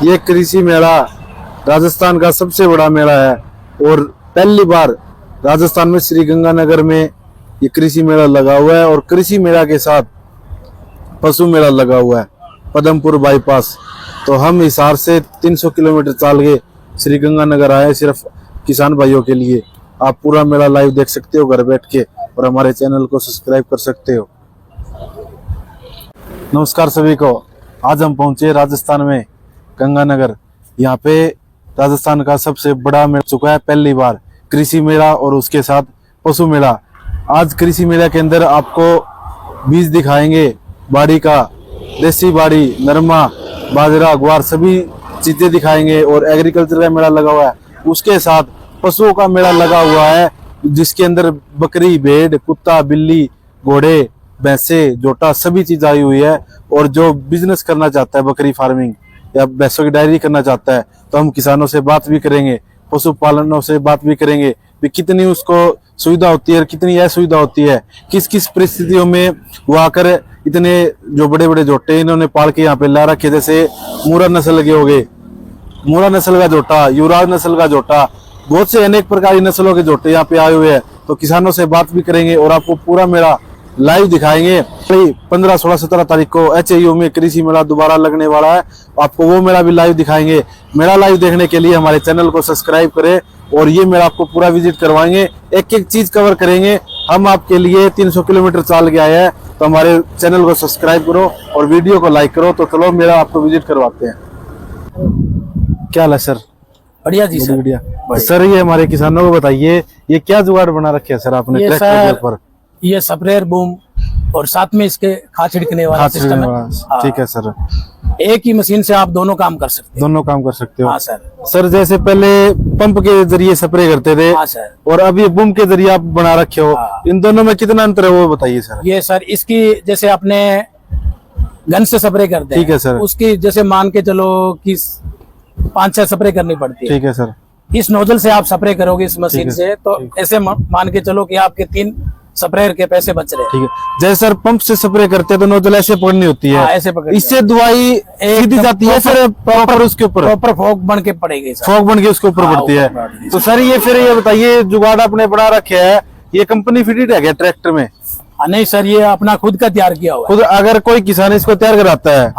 ये कृषि मेला राजस्थान का सबसे बड़ा मेला है और पहली बार राजस्थान में श्री गंगानगर में ये कृषि मेला लगा हुआ है और कृषि मेला के साथ पशु मेला लगा हुआ है पदमपुर बाईपास। तो हम हिसार से 300 किलोमीटर चाल के श्री गंगानगर आए सिर्फ किसान भाइयों के लिए। आप पूरा मेला लाइव देख सकते हो घर बैठ के और हमारे चैनल को सब्सक्राइब कर सकते हो। नमस्कार सभी को। आज हम पहुंचे राजस्थान में गंगानगर। यहाँ पे राजस्थान का सबसे बड़ा मेला चुका है पहली बार कृषि मेला और उसके साथ पशु मेला। आज कृषि मेला के अंदर आपको बीज दिखाएंगे बाड़ी का, देसी बाड़ी, नरमा, बाजरा, ग्वार सभी चीजें दिखाएंगे और एग्रीकल्चर का मेला लगा हुआ है। उसके साथ पशुओं का मेला लगा हुआ है जिसके अंदर बकरी, भेड़, कुत्ता, बिल्ली, घोड़े, भैंसे, जोटा सभी चीज आई हुई है। और जो बिजनेस करना चाहता है बकरी फार्मिंग या भैंसों की डायरी करना चाहता है तो हम किसानों से बात भी करेंगे, पशुपालनों से बात भी करेंगे भी कितनी उसको सुविधा होती है और कितनी असुविधा होती है, किस किस परिस्थितियों में वो आकर इतने जो बड़े बड़े जोटे इन्होंने पाल के यहाँ पे ला रखे। जैसे मूरा नस्ल के हो गए, मूरा नस्ल का जोटा, युवराज नस्ल का जोटा, बहुत से अनेक प्रकार की नस्लों के जोटे यहाँ पे आए हुए हैं। तो किसानों से बात भी करेंगे और आपको पूरा मेला लाइव दिखाएंगे। 15, 16, 17 तारीख को HAU में कृषि मेला दोबारा लगने वाला है। आपको वो मेला भी लाइव दिखाएंगे। मेला लाइव देखने के लिए हमारे चैनल को सब्सक्राइब करें और ये मेला आपको पूरा विजिट करवाएंगे, एक एक चीज कवर करेंगे। हम आपके लिए 300 किलोमीटर चाल के आए हैं तो हमारे चैनल को सब्सक्राइब करो और वीडियो को लाइक करो। तो चलो मेला आपको विजिट करवाते हैं। क्या हाल है सर? बढ़िया जी सर। बढ़िया सर। ये हमारे किसानों को बताइए ये क्या जुगाड़ बना रखे है सर आपने ट्रैक्टर के ऊपर? ये स्प्रेयर बूम और साथ में इसके खाद छिड़कने वाला सिस्टम है। ठीक है सर। एक ही मशीन से आप दोनों काम कर सकते हो। दोनों काम कर सकते हो। हाँ सर। सर जैसे पहले पंप के जरिए स्प्रे करते थे। हाँ सर। और अब ये बूम के जरिए आप बना रखे हो। हाँ। इन दोनों में कितना अंतर है वो बताइए सर। ये सर इसकी जैसे अपने गन से स्प्रे करते हैं। ठीक है सर। उसकी जैसे मान के चलो कि 5-6 स्प्रे करनी पड़ती है। ठीक है सर। इस नोजल से आप स्प्रे करोगे इस मशीन से तो ऐसे मान के चलो कि आपके 3 स्प्रेयर के पैसे बच रहे हैं। ठीक है। जैसे सर पंप से स्प्रे करते हैं तो नोजल ऐसे पकड़नी होती है। ऐसे पकड़नी इससे दवाई सीधी जाती है फिर प्रॉपर उसके ऊपर प्रॉपर फोक बन के पड़ेगी सर। फोक बन के उसके ऊपर पड़ती है। तो सर ये फिर ये बताइए जुगाड़ आपने बना रखे है, ये कंपनी फिटेड है क्या ट्रैक्टर में? नहीं सर, ये अपना खुद का तैयार किया हुआ है। खुद अगर कोई किसान इसको तैयार कराता है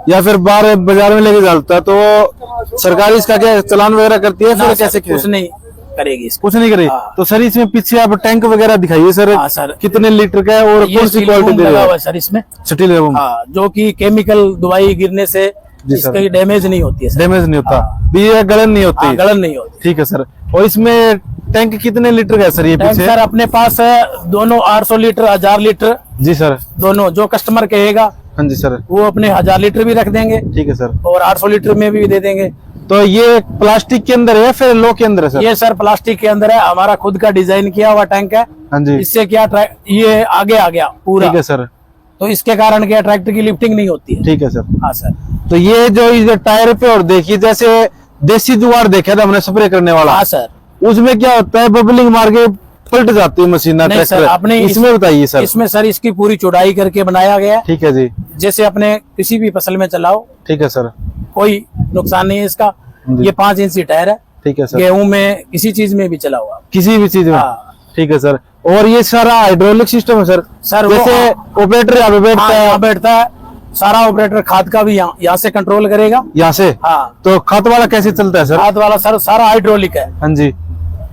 या फिर बाहर बाजार में लेके जाता है तो सरकार इसका क्या चलान वगैरह करती है? फिर कैसे कुछ नहीं करेगी इसको। कुछ नहीं करेगी। तो सर इसमें पीछे आप टैंक वगैरह दिखाइए सर। सर कितने लीटर का है और कौन सी क्वालिटी दे रहा है सर इसमें? स्टील बम, जो कि केमिकल दवाई गिरने से इसकी डैमेज नहीं होती है। डैमेज नहीं होता, ये गलन नहीं होती। गलन नहीं होती। ठीक है सर। और इसमें टैंक कितने लीटर का है सर? ये पीछे सर अपने पास दोनों 800 लीटर 1000 लीटर। जी सर। दोनों जो कस्टमर कहेगा हाँ जी सर वो अपने 1000 लीटर भी रख देंगे। ठीक है सर। और 800 लीटर में भी दे देंगे। तो ये प्लास्टिक के अंदर है फिर लो के अंदर है सर? ये सर प्लास्टिक के अंदर है, हमारा खुद का डिजाइन किया हुआ टैंक है। हाँ जी। इससे क्या ये आगे आ गया पूरा। ठीक है सर। तो इसके कारण क्या ट्रैक्टर की लिफ्टिंग नहीं होती है। ठीक है सर। हाँ सर। तो ये जो इस टायर पे और देखिए जैसे देसी जुगाड़ देखा था हमने स्प्रे करने वाला। हाँ सर। उसमें क्या होता है बबलिंग मार के पलट जाती है मशीन ट्रैक्टर। अपने इसमें बताइए सर। इसमें सर इसकी पूरी चौड़ाई करके बनाया गया है। ठीक है जी। जैसे अपने किसी भी फसल में चलाओ। ठीक है सर। कोई नुकसान नहीं है इसका। ये 5 इंच टायर है। ठीक है सर। गेहूं में किसी चीज में भी चला हुआ, किसी भी चीज में। ठीक है सर। और ये सारा हाइड्रोलिक सिस्टम है सर? सर जैसे ऑपरेटर यहाँ पे बैठता है सारा ऑपरेटर खाद का भी यहाँ से कंट्रोल करेगा। यहाँ से? हाँ। तो खाद वाला कैसे चलता है सर? खाद वाला सर सारा हाइड्रोलिक है। हाँ जी।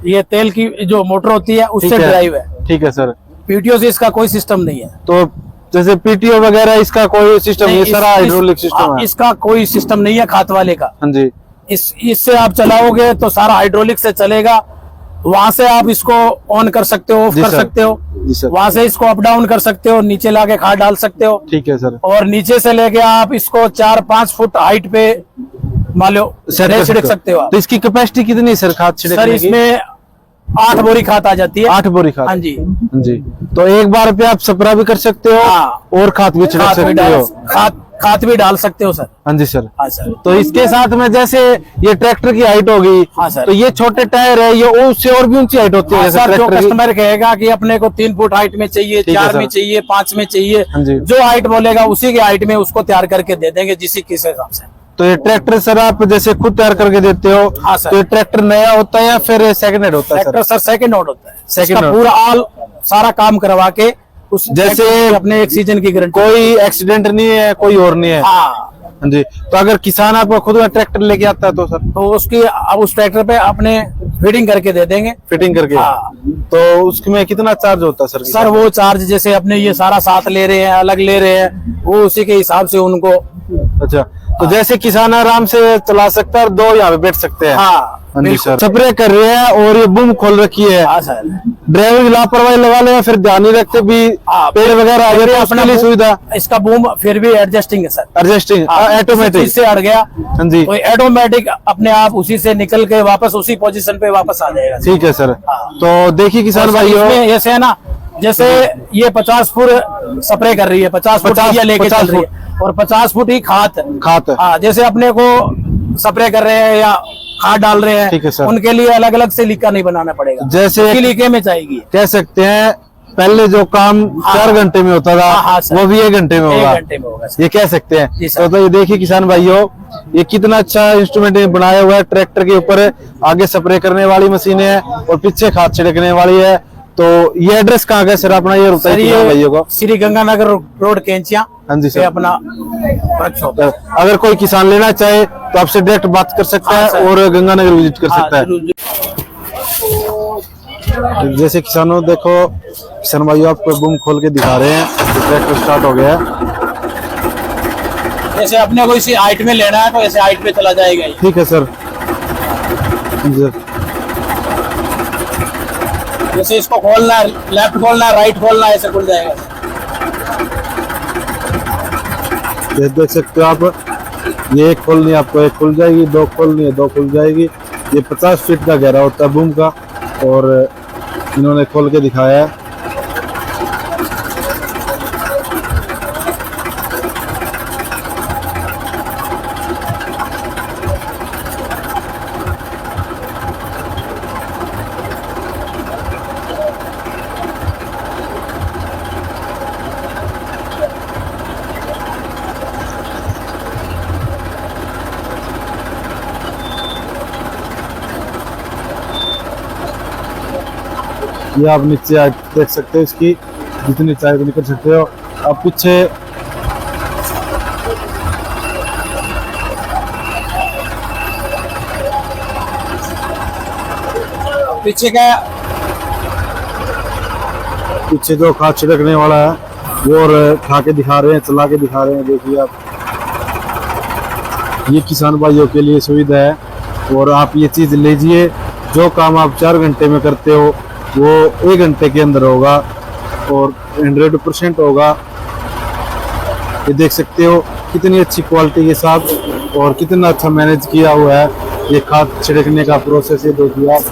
ये तेल की जो मोटर होती है उससे ड्राइव है। ठीक है सर। पीटीओ से इसका कोई सिस्टम नहीं है। तो जैसे पीटीओ वगैरह इसका कोई सिस्टम नहीं, सारा हाइड्रोलिक सिस्टम है। इसका कोई सिस्टम नहीं है खाद वाले का। हाँ जी। इससे आप चलाओगे तो सारा हाइड्रोलिक से चलेगा। वहां से आप इसको ऑन कर सकते हो, ऑफ कर सकते हो। वहां से इसको अप डाउन कर सकते हो, नीचे लाके खाद डाल सकते हो। ठीक है सर। और नीचे से लेके आप इसको 4-5 फुट हाइट पे मान लो छिड़क सकते हो। तो इसकी कैपेसिटी कितनी है सर खाद छिड़कने की? सर इसमें 8 बोरी खाद आ जाती है। 8 बोरी खाद? हाँ जी। हाँ जी। तो एक बार पे आप स्प्रे भी कर सकते हो। हाँ। और खाद भी छिड़क सकते हो। खाद भी डाल सकते हो सर। हाँ जी सर। हाँ सर। तो इसके साथ में जैसे ये ट्रैक्टर की हाइट होगी। हाँ सर। तो ये छोटे टायर है, ये उससे और भी ऊंची हाइट होती है? सर जो कस्टमर कहेगा कि अपने को 3 फुट हाइट में चाहिए, 4 में चाहिए, 5 में चाहिए, जो हाइट बोलेगा उसी के हाइट में उसको तैयार करके दे देंगे जिस हिसाब से। तो ये ट्रैक्टर सर आप जैसे खुद तैयार करके देते हो? हाँ सर। तो ये ट्रैक्टर नया होता है या फिर सेकंड हैंड होता है tractor sir? Sir second hand होता है, Second इसका hand। पूरा ऑल सारा काम करवा के उस जैसे ट्रैक्टर की अपने एक सीजन की गारंटी। कोई एक्सीडेंट नहीं है, कोई और नहीं है? हाँ, हाँ जी। तो अगर किसान आपको खुद का ट्रैक्टर लेके आता है तो सर तो उसकी अब उस ट्रैक्टर पे अपने फिटिंग करके दे देंगे। फिटिंग करके? हाँ। तो उसमें कितना चार्ज होता है सर? सर वो चार्ज जैसे अपने ये सारा साथ ले रहे हैं, अलग ले रहे हैं, वो उसी के हिसाब से उनको। अच्छा, तो जैसे किसान आराम से चला सकता है और दो यहाँ पे बैठ सकते हैं? हाँ हाँ जी बिल्कुल। सर। स्प्रे कर रहे हैं और ये बूम खोल रखी है। हाँ सर। ड्राइवर की लापरवाही लगा ले या फिर ध्यान नहीं रखते भी हाँ, पेड़ वगैरह आ गए अपने लिए सुविधा? इसका बूम फिर भी एडजस्टिंग है सर, एडजस्टिंग ऑटोमेटिक? से अड़ गया हाँ जी, तो ऑटोमेटिक अपने आप उसी से निकल के वापस उसी पोजीशन पे वापस आ जाएगा। ठीक है सर। हाँ। तो देखिए किसान और सर भाइयों, इसमें ऐसे है ना, जैसे ये 50 फुट स्प्रे कर रही है, 50 फुट 50 ये लेके 50 चल रही है, और 50 फुट ही खाद। खाद। हाँ, जैसे अपने को स्प्रे कर रहे हैं या खाद डाल रहे ठीक है हैं, सर। उनके लिए अलग अलग से लीका नहीं बनाना पड़ेगा, जैसे लीके में चाहिए। कह सकते हैं पहले जो काम हाँ। 4 घंटे में होता था, हाँ सर। वो भी 1 घंटे में होगा। 1 घंटे में होगा सर। ये कह सकते जी हैं। सर। तो ये देखिए किसान भाइयों, ये कितना अच्छा इंस्ट्रूमेंट बनाया हुआ है। ट्रैक्टर के ऊपर आगे स्प्रे करने वाली मशीन है और पीछे खाद छिड़कने वाली है। तो ये एड्रेस कहाँ का सर अपना, ये सर बताइए किसान भाइयों को। श्री गंगानगर रोड केंचिया। हाँ जी सर। ये अपना वर्कशॉप है। अगर कोई किसान लेना चाहे तो आपसे डायरेक्ट बात कर सकता हाँ है सर। और गंगानगर विजिट कर हाँ, सकता है। जरूर। जैसे किसानों देखो, किसान भाइयों आपको बूम खोल के दिखा रहे हैं, ट्रैक्टर स्टार्ट हो गया है। जैसे अपने को इसी हाइट में लेना है तो ऐसे हाइट पे चला जाएगा ये। ठीक है सर जी। जैसे इसको खोलना है, लेफ्ट खोलना है, राइट खोलना है, ऐसे खुल जाएगा। ये देख सकते हो आप, ये एक खोलनी है आपको, एक खुल जाएगी, दो खोलनी है, दो खुल जाएगी। ये 50 फीट का गहरा होता है बूम का और इन्होंने खोल के दिखाया है। ये आप नीचे देख सकते हो, इसकी जितनी चाहे उतनी कर सकते हो। आप पीछे पीछे का पीछे जो खाद छिड़कने वाला है वो और खा के दिखा रहे हैं, चला के दिखा रहे हैं। देखिए आप, ये किसान भाइयों के लिए सुविधा है और आप ये चीज लीजिए। जो काम आप 4 घंटे में करते हो वो 1 घंटे के अंदर होगा और 100% होगा। ये देख सकते हो कितनी अच्छी क्वालिटी के साथ और कितना अच्छा मैनेज किया हुआ है ये खाद छिड़कने का प्रोसेस। ये देखिए आप,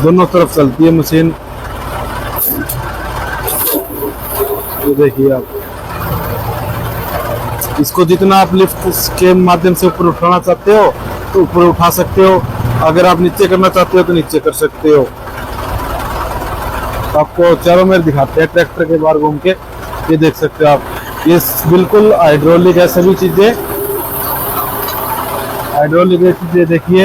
दोनों तरफ चलती है मशीन। ये देखिए आप, इसको जितना आप लिफ्ट के माध्यम से ऊपर उठाना चाहते हो तो ऊपर उठा सकते हो, अगर आप नीचे करना चाहते हो तो नीचे कर सकते हो। आपको चारों में दिखाते हैं ट्रैक्टर के बाहर घूम के। ये देख सकते हो आप, ये बिल्कुल हाइड्रोलिक है, सभी चीजें हाइड्रोलिक है चीजें। देखिए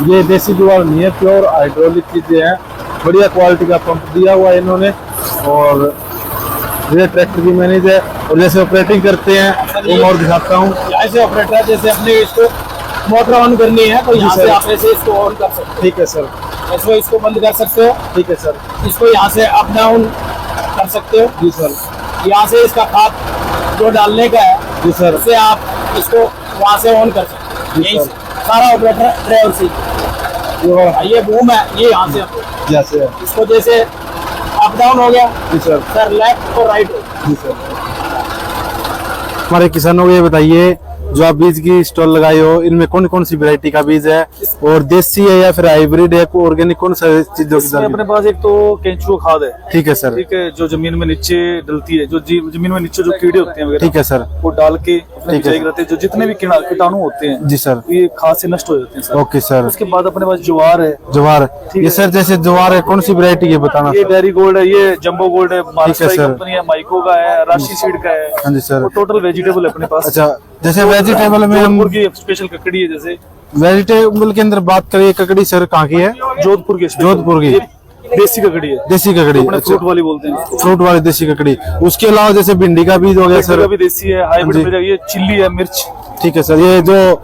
ये देसी जुगाड़ नहीं है, प्योर हाइड्रोलिक चीजें हैं। बढ़िया क्वालिटी का पंप दिया हुआ है इन्होंने और ये ट्रैक्टर की मैनेज है। और जैसे ऑपरेटिंग करते हैं वो और दिखाता हूँ। ऐसे ऑपरेटर, जैसे अपने इसको मोटर ऑन करनी है तो यहाँ से आप ऐसे इसको ऑन कर सकते हो, ठीक है सर। ऐसे इसको बंद कर सकते हो, ठीक है सर। इसको यहाँ से अप डाउन कर सकते हो। जी सर। यहाँ से इसका खाद जो डालने का है, जी सर। उससे आप इसको वहाँ से ऑन कर सकते हो। जी यहीं सर। से सारा ऑपरेटर ड्राइवर से। ये ये बूम है, ये यहाँ से जैसे है। इसको जैसे अप डाउन हो गया जी सर। सर, लेफ्ट और राइट हो गया। जी सर। हमारे किसानों को ये बताइए जो आप बीज की स्टॉल लगाए हो, इनमें कौन कौन सी वैरायटी का बीज है, और देसी है या फिर हाइब्रिड है, ऑर्गेनिक, कौन सा चीजों की अपने पास एक तो केंचुआ खाद है, ठीक है सर, ठीक है, जो जमीन में नीचे डलती है, जो जमीन में नीचे जो कीड़े होते हैं वगैरह, ठीक है सर, वो डाल के अपने बिजाई रहते हैं, जो जितने भी कीटाणु होते हैं जी सर, ये खाद से नष्ट हो जाते हैं सर। Okay sir. उसके बाद अपने पास ज्वार है, ज्वार, ये सर जैसे ज्वार है, कौन सी वैरायटी है बताना। ये डेरी गोल्ड है, ये जंबो गोल्ड है, महाराष्ट्र की सर। कंपनी है, माइको का है, राशि सीड का है, हाँ जी सर। वो टोटल वेजिटेबल है अपने पास। अच्छा, जैसे वेजिटेबल में हम जोधपुर की स्पेशल ककड़ी है, जैसे वेजिटेबल के अंदर बात करें, ककड़ी सर कहाँ की है? जोधपुर की जोधपुर की देसी ककड़ी है, देसी ककड़ी, अपने फ्रूट वाली बोलते हैं, फ्रूट वाली देसी ककड़ी। उसके अलावा जैसे भिंडी का बीज हो गया सर, भी देसी है, हाइब्रिड मिल जाएगी, ये चिल्ली है, मिर्च, ठीक है सर। ये जो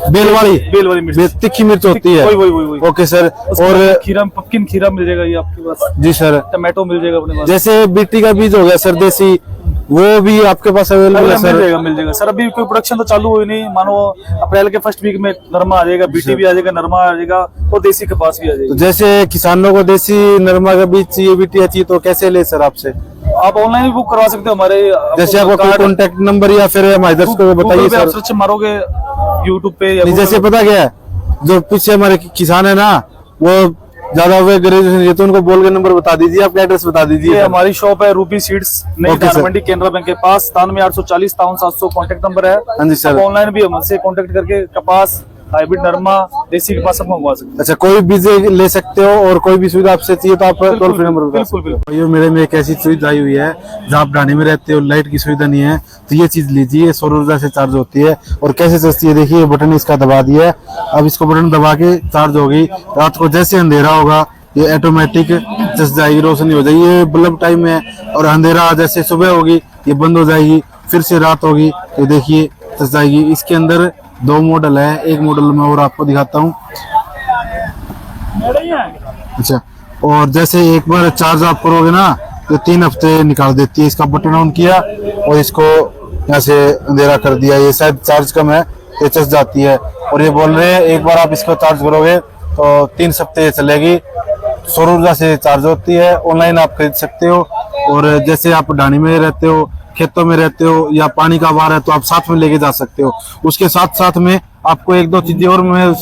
बेल वाली मिर्च, तिखी मिर्च होती है, वही। Okay sir. और खीरा, पम्पकिन खीरा मिल जाएगा ये आपके पास, जी सर। टमाटो मिल जाएगा अपने पास, जैसे बीटी का बीज हो गया सर देसी, वो भी आपके पास अवेलेबल है सर? मिल जाएगा सर। अभी कोई प्रोडक्शन तो चालू हुई नहीं, मानो अप्रैल के फर्स्ट वीक में नरमा आ जाएगा, बीटी भी आ जाएगा, नरमा आ जाएगा, और देसी कपास भी आ तो जाएगा। जैसे किसानों को देसी नरमा का बीज चाहिए, बीटी चाहिए, तो कैसे ले सर आपसे? आप ऑनलाइन भी बुक करवा सकते हो हमारे, जैसे आपको कोई कॉन्टेक्ट नंबर या फिर हमारे दर्शकों को बताइए सर। सर्च मारोगे यूट्यूब पे या जैसे पता क्या है, जो पीछे हमारे किसान है ना, वो ज्यादा वे ग्रेजुएशन ये, तो उनको बोल के नंबर बता दीजिए, आपका एड्रेस बता दीजिए। ये हमारी शॉप है रूबी सीड्स, नई ओके दाना सर। मंडी, केनरा बैंक के पास, 93 840 5700 कॉन्टेक्ट नंबर है। हाँ जी सर। ऑनलाइन भी हमसे कॉन्टेक्ट करके कपास, हाइब्रिड नरमा, देसी कपास सब मंगवा सकते हैं। अच्छा, कोई भी ले सकते हो, और कोई भी सुविधा आपसे चाहिए तो आप टोल फ्री नंबर बता सकते हो। बिल्कुल। भाइयों, मेरे में एक ऐसी सुविधा आई हुई है, जहाँ आप ढाणी में रहते हो, लाइट की सुविधा नहीं है, तो ये चीज लीजिए, सौर ऊर्जा से चार्ज होती है। और कैसे चलती है, देखिए बटन इसका दबा दिया है, अब इसको बटन दबा के चार्ज होगी। रात को जैसे अंधेरा होगा, ये ऑटोमेटिक चस जाएगी, रोशनी हो जाएगी। ये बल्ब टाइम है, और अंधेरा जैसे सुबह होगी ये बंद हो जाएगी, फिर से रात होगी, ये देखिए चस जाएगी। इसके अंदर 2 मॉडल है, एक मॉडल में और आपको दिखाता हूँ। अच्छा, और जैसे एक बार चार्ज आप करोगे ना, तो 3 हफ्ते निकाल देती है। इसका बटन ऑन किया और इसको यहाँ से अंधेरा कर दिया, ये शायद चार्ज कम है, ये चस जाती है। और ये बोल रहे हैं एक बार आप इसको चार्ज करोगे तो 3 हफ्ते चलेगी, सौर ऊर्जा से चार्ज होती है। ऑनलाइन आप खरीद सकते हो। और जैसे आप ढाणी में रहते हो, खेतों में रहते हो, या पानी का बार है, तो आप साथ में लेके जा सकते हो। उसके साथ साथ में आपको 1-2 चीजें और मैं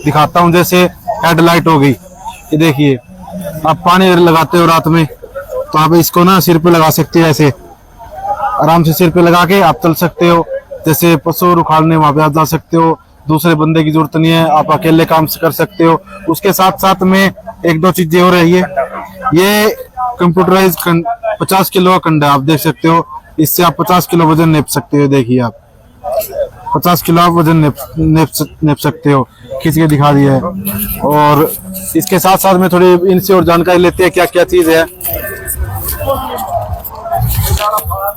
दिखाता हूँ। जैसे हेडलाइट हो गई, ये देखिए, आप पानी लगाते हो रात में, तो आप इसको ना सिर पे लगा सकते हो, ऐसे आराम से सिर पे लगा के आप चल सकते हो। जैसे पशु उखाड़ने वहां पे आप जा सकते हो, दूसरे बंदे की जरूरत नहीं है, आप अकेले काम कर सकते हो। उसके साथ साथ में 1-2 चीजें और है, ये कंप्यूटराइज 50 किलो का कंडा आप देख सकते हो, इससे आप 50 किलो वजन नेप सकते हो। देखिए आप 50 किलो आप वजन नेप सकते हो, खींच के दिखा दिया है। और इसके साथ साथ में थोड़ी इनसे और जानकारी लेते हैं क्या क्या चीज है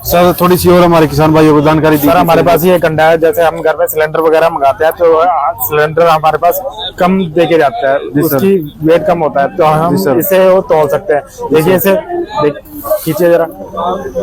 सर, थोड़ी सी और हमारे किसान भाइयों को जानकारी दी। सर हमारे पास ये कंडा है, जैसे हम घर में सिलेंडर वगैरह मंगाते हैं तो सिलेंडर हमारे पास कम देके जाता है, उसकी वेट कम होता है, तो हम इसे वो तोल सकते हैं। देखिए इसे खींचे जरा,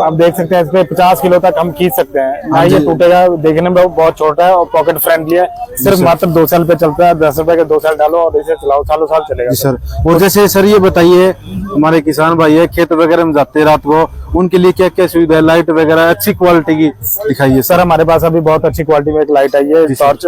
आप देख सकते हैं इसमें 50 किलो तक हम खींच सकते हैं ना, ये टूटेगा। देखने में बहुत छोटा है और पॉकेट फ्रेंडली है, सिर्फ मात्र 2 साल पे चलता है। 10 रुपए के 2 साल डालो और इसे चलाओ, सालों साल चलेगा जी सर। और जैसे सर ये बताइए, हमारे किसान भाई है, खेत वगैरह में जाते हैं रात को, उनके लिए क्या क्या सुविधा है? लाइट वगैरह अच्छी क्वालिटी की दिखाइए सर। हमारे पास अभी बहुत अच्छी क्वालिटी में एक लाइट आई है, टॉर्च,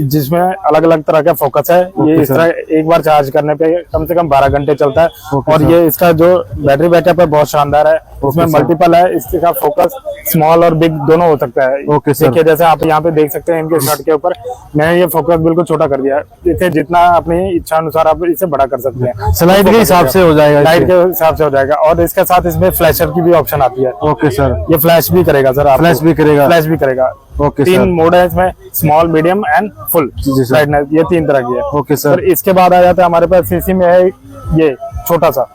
जिसमें अलग अलग तरह का फोकस है। ये इस तरह एक बार चार्ज करने पे कम से कम 12 घंटे चलता है। और ये इसका जो बैटरी बैकअप है बहुत शानदार है, उसमें मल्टीपल है, इसका फोकस स्मॉल और बिग दोनों हो सकता है। देखिए जैसे आप यहाँ पे देख सकते हैं इनके शर्ट के ऊपर, मैंने ये फोकस बिल्कुल छोटा कर दिया है। इसे जितना अपनी इच्छा अनुसार आप इसे बड़ा कर सकते हैं, स्लाइड के हिसाब से हो जाएगा, लाइट के हिसाब से हो जाएगा। और इसके साथ इसमें फ्लैशर की भी ऑप्शन आती है। ओके सर, ये फ्लैश भी करेगा सर, फ्लैश भी करेगा, फ्लैश भी करेगा। Okay 3 sir. मोड है इसमें, small, medium and full brightness, ये 3 तरह की है। Okay sir. और इसके बाद आ जाता है हमारे पास सीसी में है ये छोटा सा,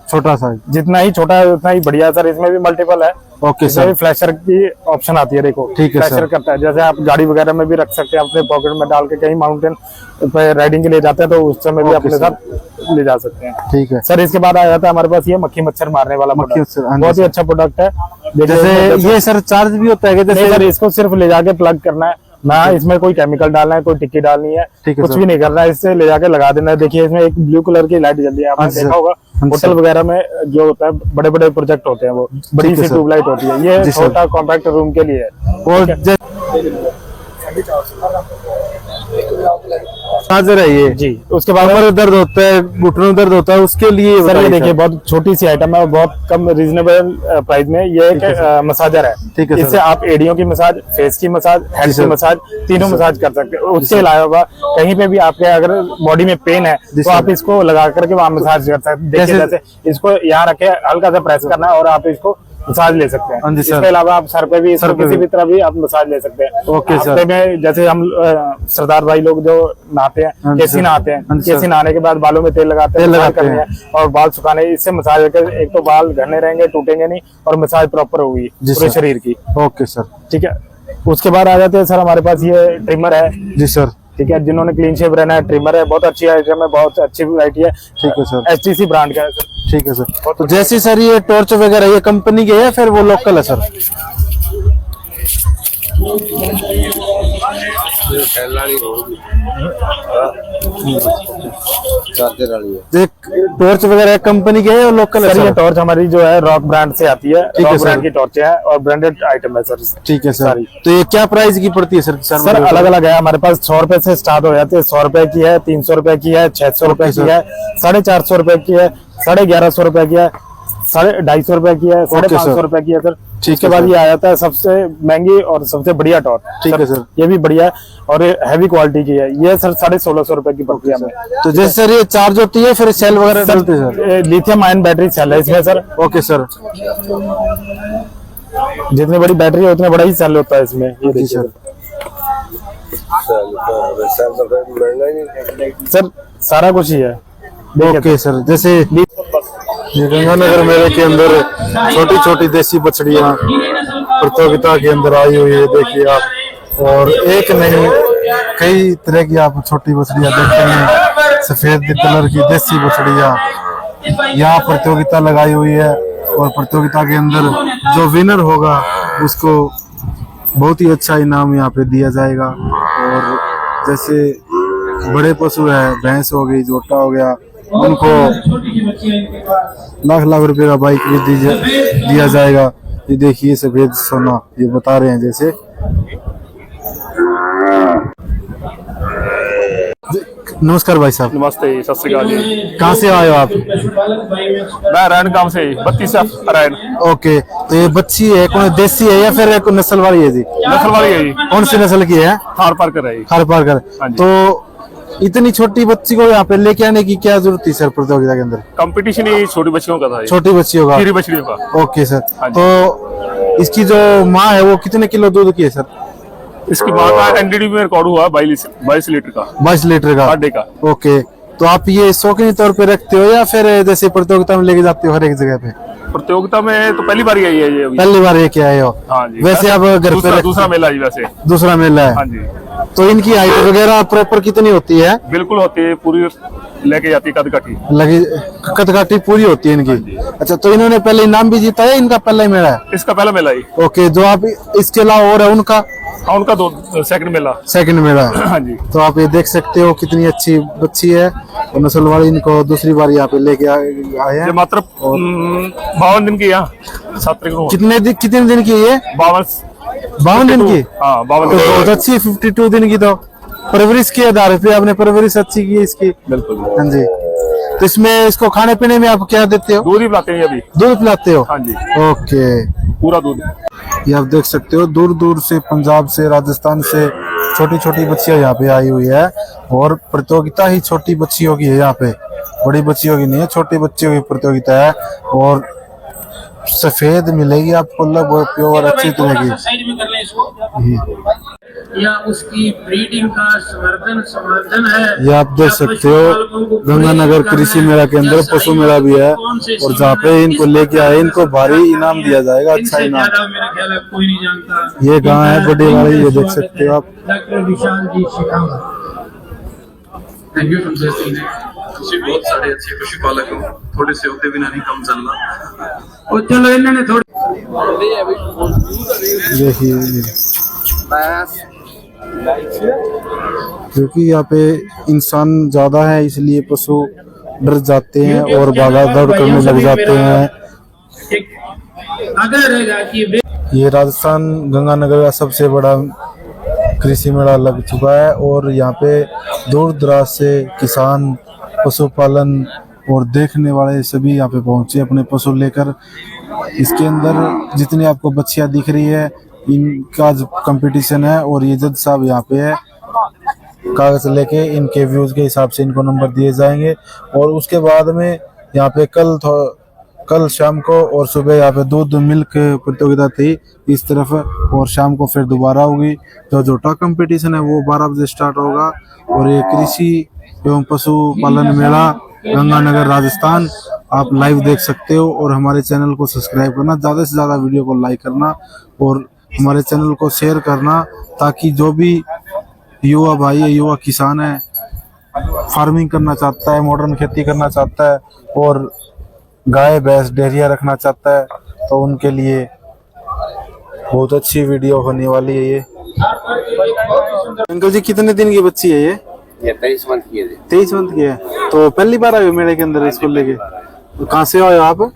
जितना ही छोटा है उतना ही बढ़िया है सर। इसमें भी मल्टीपल है। Okay sir. फ्लैशर की ऑप्शन आती है, देखो ठीक है फ्लैशर सर। करता है, जैसे आप गाड़ी वगैरह में भी रख सकते हैं, अपने पॉकेट में डाल के कहीं माउंटेन पे राइडिंग के लिए जाते हैं तो उस समय भी अपने साथ ले जा सकते हैं। ठीक है सर। इसके बाद आ जाता है हमारे पास ये मक्खी मच्छर मारने वाला प्रोडक्ट, बहुत ही अच्छा प्रोडक्ट है। जैसे ये सर चार्ज भी होता है? जैसे सर इसको सिर्फ ले जाके प्लग करना है ना, इसमें कोई केमिकल डालना है, कोई टिक्की डालनी है, कुछ भी नहीं करना है, इससे ले जाके लगा देना है। देखिए इसमें एक ब्लू कलर की लाइट जल रही है, आपने देखा होगा होटल वगैरह में जो होता है, बड़े बड़े प्रोजेक्ट होते हैं, वो बड़ी सी ट्यूबलाइट होती है। ये छोटा कॉम्पैक्ट रूम के लिए है। और चार्जर है ये जी। उसके बाद कमर दर्द होता है, घुटनों दर्द होता है, उसके लिए सर ये बताइए देखिए सर। बहुत छोटी सी आइटम है और बहुत कम रीजनेबल प्राइस में ये एक मसाजर है। ठीक है सर। इससे आप एडियो की मसाज, फेस की मसाज, हेड सर। की मसाज, तीनों मसाज कर सकते हैं। उसके अलावा कहीं पे भी आपके अगर बॉडी में पेन है जी तो सर। आप इसको लगा करके वहाँ मसाज कर सकते हैं। देखिए जैसे- जैसे इसको यहाँ रखे, हल्का सा प्रेस करना है और आप इसको मसाज ले सकते हैं। हाँ जी सर। इसके अलावा आप सर पे भी, सर पे किसी भी। भी तरह भी आप मसाज ले सकते हैं। Okay sir. हफ्ते में जैसे हम सरदार भाई लोग जो नहाते हाँ हैं, जी केसी सर। नहाते हैं, हाँ जी सर। केसी नहाने के बाद बालों में तेल लगाते हैं, तेल मसाज लगाते करनी हैं। है और बाल सुखाने, इससे मसाज करके एक तो बाल घने रहेंगे, टूटेंगे नहीं और मसाज प्रॉपर होगी जी पूरे सर। शरीर की। Okay sir. ठीक है। उसके बाद आ जाते हैं सर, हमारे पास ये ट्रिमर है। जी सर। ठीक है, जिन्होंने क्लीन शेव रहना है, ट्रिमर है, बहुत अच्छी आइटम है, बहुत अच्छी वैरायटी है। ठीक है सर। HTC ब्रांड का है सर। ठीक है सर। तो जैसे सर ये टॉर्च वगैरह ये कंपनी के है फिर वो लोकल है सर? एक टॉर्च वगैरह कंपनी के है और लोकल है सर ये सर? टॉर्च हमारी जो है रॉक ब्रांड से आती है। ठीक है रॉक सर। ब्रांड की टॉर्च है और ब्रांडेड आइटम है सर। ठीक है सर। सारी। तो ये क्या प्राइस की पड़ती है सर? सर अलग अलग है हमारे पास। 100 रुपए से स्टार्ट हो जाते हैं। 100 रुपए की है, 300 रुपए की है, 600 रुपए ओके की सर। है, 450 रुपए की है, 1150 रुपए की है, 250 रुपए की है, 550 सर। रुपए की है सर। ठीक उसके है बाद सर। ये आ जाता है सबसे महंगी और सबसे बढ़िया टॉर्च। ठीक है सर। ये भी बढ़िया है और हैवी क्वालिटी की है। ये सर 1650 रुपए की पड़ती है हमें। तो जैसे सर ये चार्ज होती है फिर सेल वगैरह डलते हैं sir? Lithium ion battery cell है इसमें सर। Okay sir. जितनी बड़ी बैटरी है उतना बड़ा ही सेल होता है इसमें। ये जी देखिए सर। सर सारा कुछ ही है। Okay sir. जैसे ये गंगानगर मेले के अंदर छोटी छोटी देसी बछड़ियाँ प्रतियोगिता के अंदर आई हुई है, देखिए आप। और एक नहीं कई तरह की आप छोटी बछड़ियाँ देखते हैं, सफेद कलर की देसी बछड़ियाँ यहाँ प्रतियोगिता लगाई हुई है। और प्रतियोगिता के अंदर जो विनर होगा उसको बहुत ही अच्छा इनाम यहाँ पे दिया जाएगा। और जैसे बड़े पशु है, भैंस हो गई, जोटा हो गया, उनको लाख लाख रुपए का बाइक भी दिया जाएगा। ये देखिए सफेद सोना ये बता रहे हैं जैसे। नमस्कार भाई साहब। नमस्ते, सत श्रीकाल जी। कहाँ से आए हो आप? मैं रैन गांव से 32 रैन ओके। तो ये बच्ची है कौन, देसी है या फिर कोई नस्ल वाली है जी? नस्ल वाली है जी, कौन सी नस्ल की है? थार पार कर रही। हर पार कर। हाँ जी। तो इतनी छोटी बच्ची को यहाँ पे लेके आने की क्या जरूरत थी सर प्रतियोगिता के अंदर? कंपटीशन ही छोटी बच्चियों का था ये, छोटी बच्चियों का? खीरी बछड़ियों का। Okay sir. हाँ जी। तो इसकी जो माँ है वो कितने किलो दूध की है सर? इसकी माँ का एनडीडी में रिकॉर्ड हुआ 22 लीटर का 22 लीटर का? पर डे का। ओके। तो आप ये शौकीन तौर पे रखते हो या फिर जैसे प्रतियोगिता में लेके जाते हो हर एक जगह पे? प्रतियोगिता में तो पहली बार ही आई है ये अभी। पहली बार लेके आए हो? हाँ जी। वैसे आप घर पे दूसरा मेला जी वैसे। दूसरा मेला है? हाँ जी, तो इनकी हाइट वगैरह प्रॉपर कितनी होती है? बिल्कुल होती है, पूरी लेके जाती है कदकाठी। लगी कदकाठी पूरी होती है इनकी? अच्छा। तो इन्होंने पहले इनाम भी जीता है? इनका पहला ही मेला है? इसका पहला मेला ही। ओके। जो आप इसके अलावा और है उनका? हाँ, उनका 2 सेकंड मेला। सेकंड मेला है। हाँ जी। तो आप ये देख सकते हो कितनी अच्छी बच्ची है और नस्ल वाली इनको दूसरी बार यहाँ पे लेके आए ये हैं। मात्र 52 दिन की है। 7 तारीख को कितने दिन की है? 52 दिन की? हाँ, 52 तो बहुत अच्छी है। 52 दिन की। तो परवरिश के आधार पे आपने परवरिश अच्छी की है इसकी? बिल्कुल। हाँ जी। तो इसमें इसको खाने पीने में आप क्या देते हो? दूध ही पिलाते हैं अभी। दूध पिलाते हो? हाँ जी, ओके। पूरा दूध। ये आप देख सकते हो दूर दूर से, पंजाब से, राजस्थान से छोटी छोटी बच्चियां यहाँ पे आई हुई है। और प्रतियोगिता ही छोटी बच्चियों की है यहाँ पे, बड़ी बच्चियों की नहीं है, छोटी बच्चियों की प्रतियोगिता है। और सफेद मिलेगी आपको, लगभग प्योर अच्छी तरह की। या उसकी ब्रीडिंग का संवर्धन है। ये आप देख सकते हो गंगानगर कृषि मेला के अंदर पशु मेला भी है। और जहाँ पे इनको लेके आए इनको भारी इनाम दिया जाएगा, अच्छा इनाम। मेरा ख्याल है कोई नहीं जानता। ये गाँव है बड़ी वाली, ये देख सकते हो आप। Doctor Vishal ji Shekhawat. Thank you तुझे बहुत सारे अच्छे पशुपालक हो, थोड़े से होते बिना नहीं कम चलना। और चलो इन्होंने थोड़ी देखिए क्योंकि यहाँ पे इंसान ज्यादा है इसलिए पशु डर जाते हैं और भागा दौड़ करने लग जाते हैं। आग्रह रहेगा कि ये राजस्थान गंगानगर का सबसे बड़ा कृषि मेला लग चुका है और यहाँ पे दूर दराज से किसान, पशुपालन और देखने वाले सभी यहाँ पे पहुंचे अपने पशु लेकर। इसके अंदर जितनी आपको बच्चियां दिख रही है इनका कंपटीशन है और ये जज साहब यहाँ पे है, कागज लेके इनके व्यूज के हिसाब से इनको नंबर दिए जाएंगे। और उसके बाद में यहाँ पे कल शाम को और सुबह यहाँ पे दूध मिल्क प्रतियोगिता थी इस तरफ, और शाम को फिर दोबारा होगी। जो छोटा कंपटीशन है वो 12 बजे स्टार्ट होगा। और ये कृषि एवं पशुपालन मेला गंगानगर राजस्थान आप लाइव देख सकते हो। और हमारे चैनल को सब्सक्राइब करना, ज़्यादा से ज़्यादा वीडियो को लाइक करना और हमारे चैनल को शेयर करना, ताकि जो भी युवा भाई है, युवा किसान है, फार्मिंग करना चाहता है, मॉडर्न खेती करना चाहता है और गाय भैंस डेयरिया रखना चाहता है, तो उनके लिए बहुत अच्छी वीडियो होने वाली है ये। अंकल जी कितने दिन की बच्ची है ये? 23 मंथ की है। 23 मंथ की है। तो पहली बार आए हो मेले के अंदर इसको लेके? तो कहाँ से आए हो आप?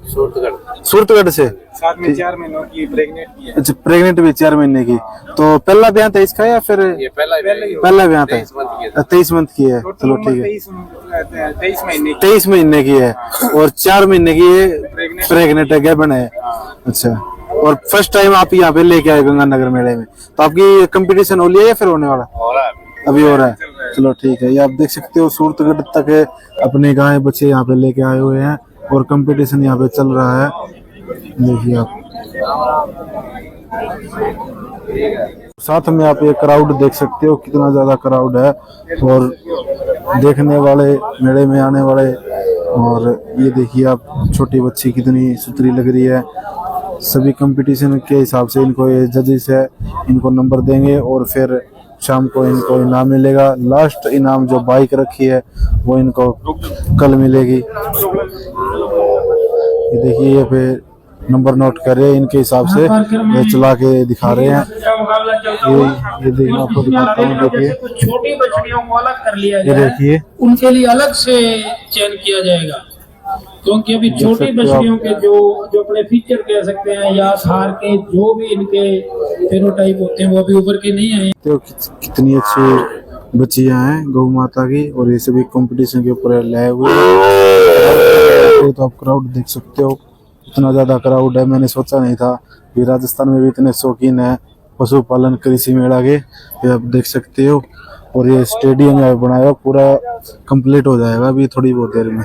सूरतगढ़ से। साथ में 4 महीनों की प्रेग्नेंट की है। अच्छा, प्रेग्नेंट भी 4 महीने की। तो पहला ब्याह था इसका या फिर? ये पहला ब्याह था। 23 मंथ की है। चलो ठीक है। 23 महीने की है और 4 महीने की ये प्रेग्नेंट है, गैबन है। अच्छा, और फर्स्ट टाइम आप यहाँ पे लेके आए गंगानगर मेले में, तो आपकी कंपटीशन हो लिया या फिर होने वाला? अभी हो रहा है। चलो ठीक है। ये आप देख सकते हो सूरतगढ़ तक अपने गाय बच्चे यहाँ पे लेके आए हुए हैं और कंपटीशन यहाँ पे चल रहा है। देखिए आप साथ में आप ये क्राउड देख सकते हो, कितना ज्यादा क्राउड है और देखने वाले, मेले में आने वाले। और ये देखिए आप, छोटी बच्ची कितनी सुथरी लग रही है। सभी कंपटीशन के हिसाब से इनको ये जजेस है, इनको नंबर देंगे और फिर शाम को इनको इनाम मिलेगा। लास्ट इनाम जो बाइक रखी है वो इनको कल मिलेगी। ये देखिए ये पे नंबर नोट कर रहे हैं इनके हिसाब से, ये चला के दिखा रहे हैं। ये देखिए आपको दिखाता हूँ। देखिए छोटी बछड़ियों को अलग कर लिया ये गया है, देखिए उनके लिए अलग से चयन किया जाएगा, क्योंकि अभी छोटी बछड़ियों के जो अपने फीचर कह सकते हैं या सार के जो भी इनके फेनोटाइप होते हैं वो अभी उभर के नहीं आए। तो कितनी अच्छी बच्चियां हैं गौ माता की और ये सभी कंपटीशन के ऊपर लाए हुए हैं। तो आप क्राउड देख सकते हो, इतना ज्यादा क्राउड है। मैंने सोचा नहीं था कि राजस्थान में भी इतने शौकीन है पशुपालन कृषि मेला के। ये आप देख सकते हो और ये स्टेडियम यहाँ बनाया पूरा कंप्लीट हो जाएगा अभी थोड़ी बहुत देर में।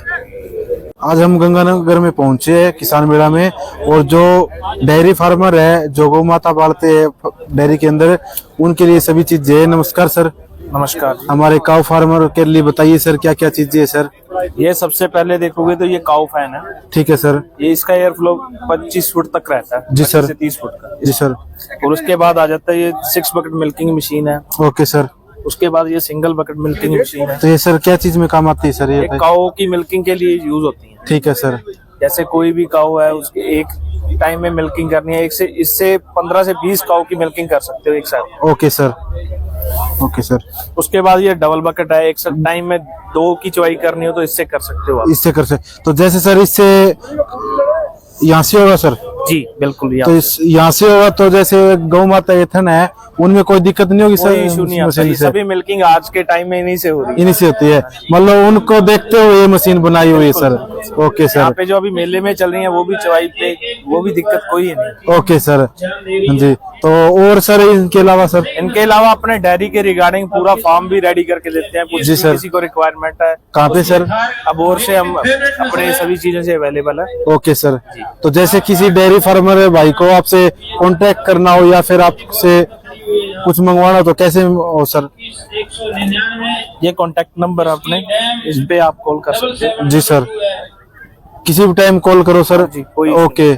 आज हम गंगानगर में पहुंचे हैं किसान मेला में, और जो डेयरी फार्मर है, जो गौ माता पालते हैं डेयरी के अंदर, उनके लिए सभी चीजें। नमस्कार सर। नमस्कार। हमारे काउ फार्मर के लिए बताइए सर क्या क्या चीजें है सर? ये सबसे पहले देखोगे तो ये काउ फैन है। ठीक है सर। ये इसका एयर फ्लो 25 फुट तक रहता है। जी सर। 25 से 30 फुट का। जी सर। और उसके बाद आ जाता है ये 6 बकेट मिल्किंग मशीन है। Okay sir. उसके बाद ये सिंगल बकेट मिल्किंग मशीन है। तो ये सर क्या चीज में काम आती है सर? ये काउ की मिल्किंग के लिए यूज होती है। ठीक है सर। जैसे कोई भी काउ है, उसकी एक टाइम में मिल्किंग करनी है, इससे 15 से 20 काउ की मिल्किंग कर सकते हो एक साथ। Okay sir. Okay sir. उसके बाद ये डबल बकेट है, एक टाइम में 2 की चुवाई करनी हो तो इससे कर सकते हो आप। इससे कर सकते। तो जैसे सर इससे यहाँ से होगा सर? जी बिल्कुल। तो यहाँ से होगा तो जैसे गौ माता एथन है उनमें कोई दिक्कत नहीं होगी सर? कोई इशू नहीं आता। सभी मिल्किंग आज के टाइम में इन्हीं से हो रही है। इन्हीं से होती है, मतलब उनको देखते हुए ये मशीन बनाई हुई है सर। Okay sir. यहाँ पे जो अभी मेले में चल रही है वो भी चवाई पे, वो भी दिक्कत कोई है नहीं। Okay sir. हाँ जी। तो और सर इनके अलावा सर? इनके अलावा अपने डेयरी के रिगार्डिंग पूरा फार्म भी रेडी करके देते हैं। जी सर। किसी को रिक्वायरमेंट है कहाँ पे सर? अब और से हम अपने सभी चीजों से अवेलेबल है। Okay sir. तो जैसे किसी डेयरी फार्मर भाई को आपसे कांटेक्ट करना हो या फिर आपसे कुछ मंगवाना हो तो कैसे हो सर? 199 ये कांटेक्ट नंबर अपने, इस पे आप कॉल कर सकते हैं। जी सर। किसी भी टाइम कॉल करो सर। जी कोई। ओके।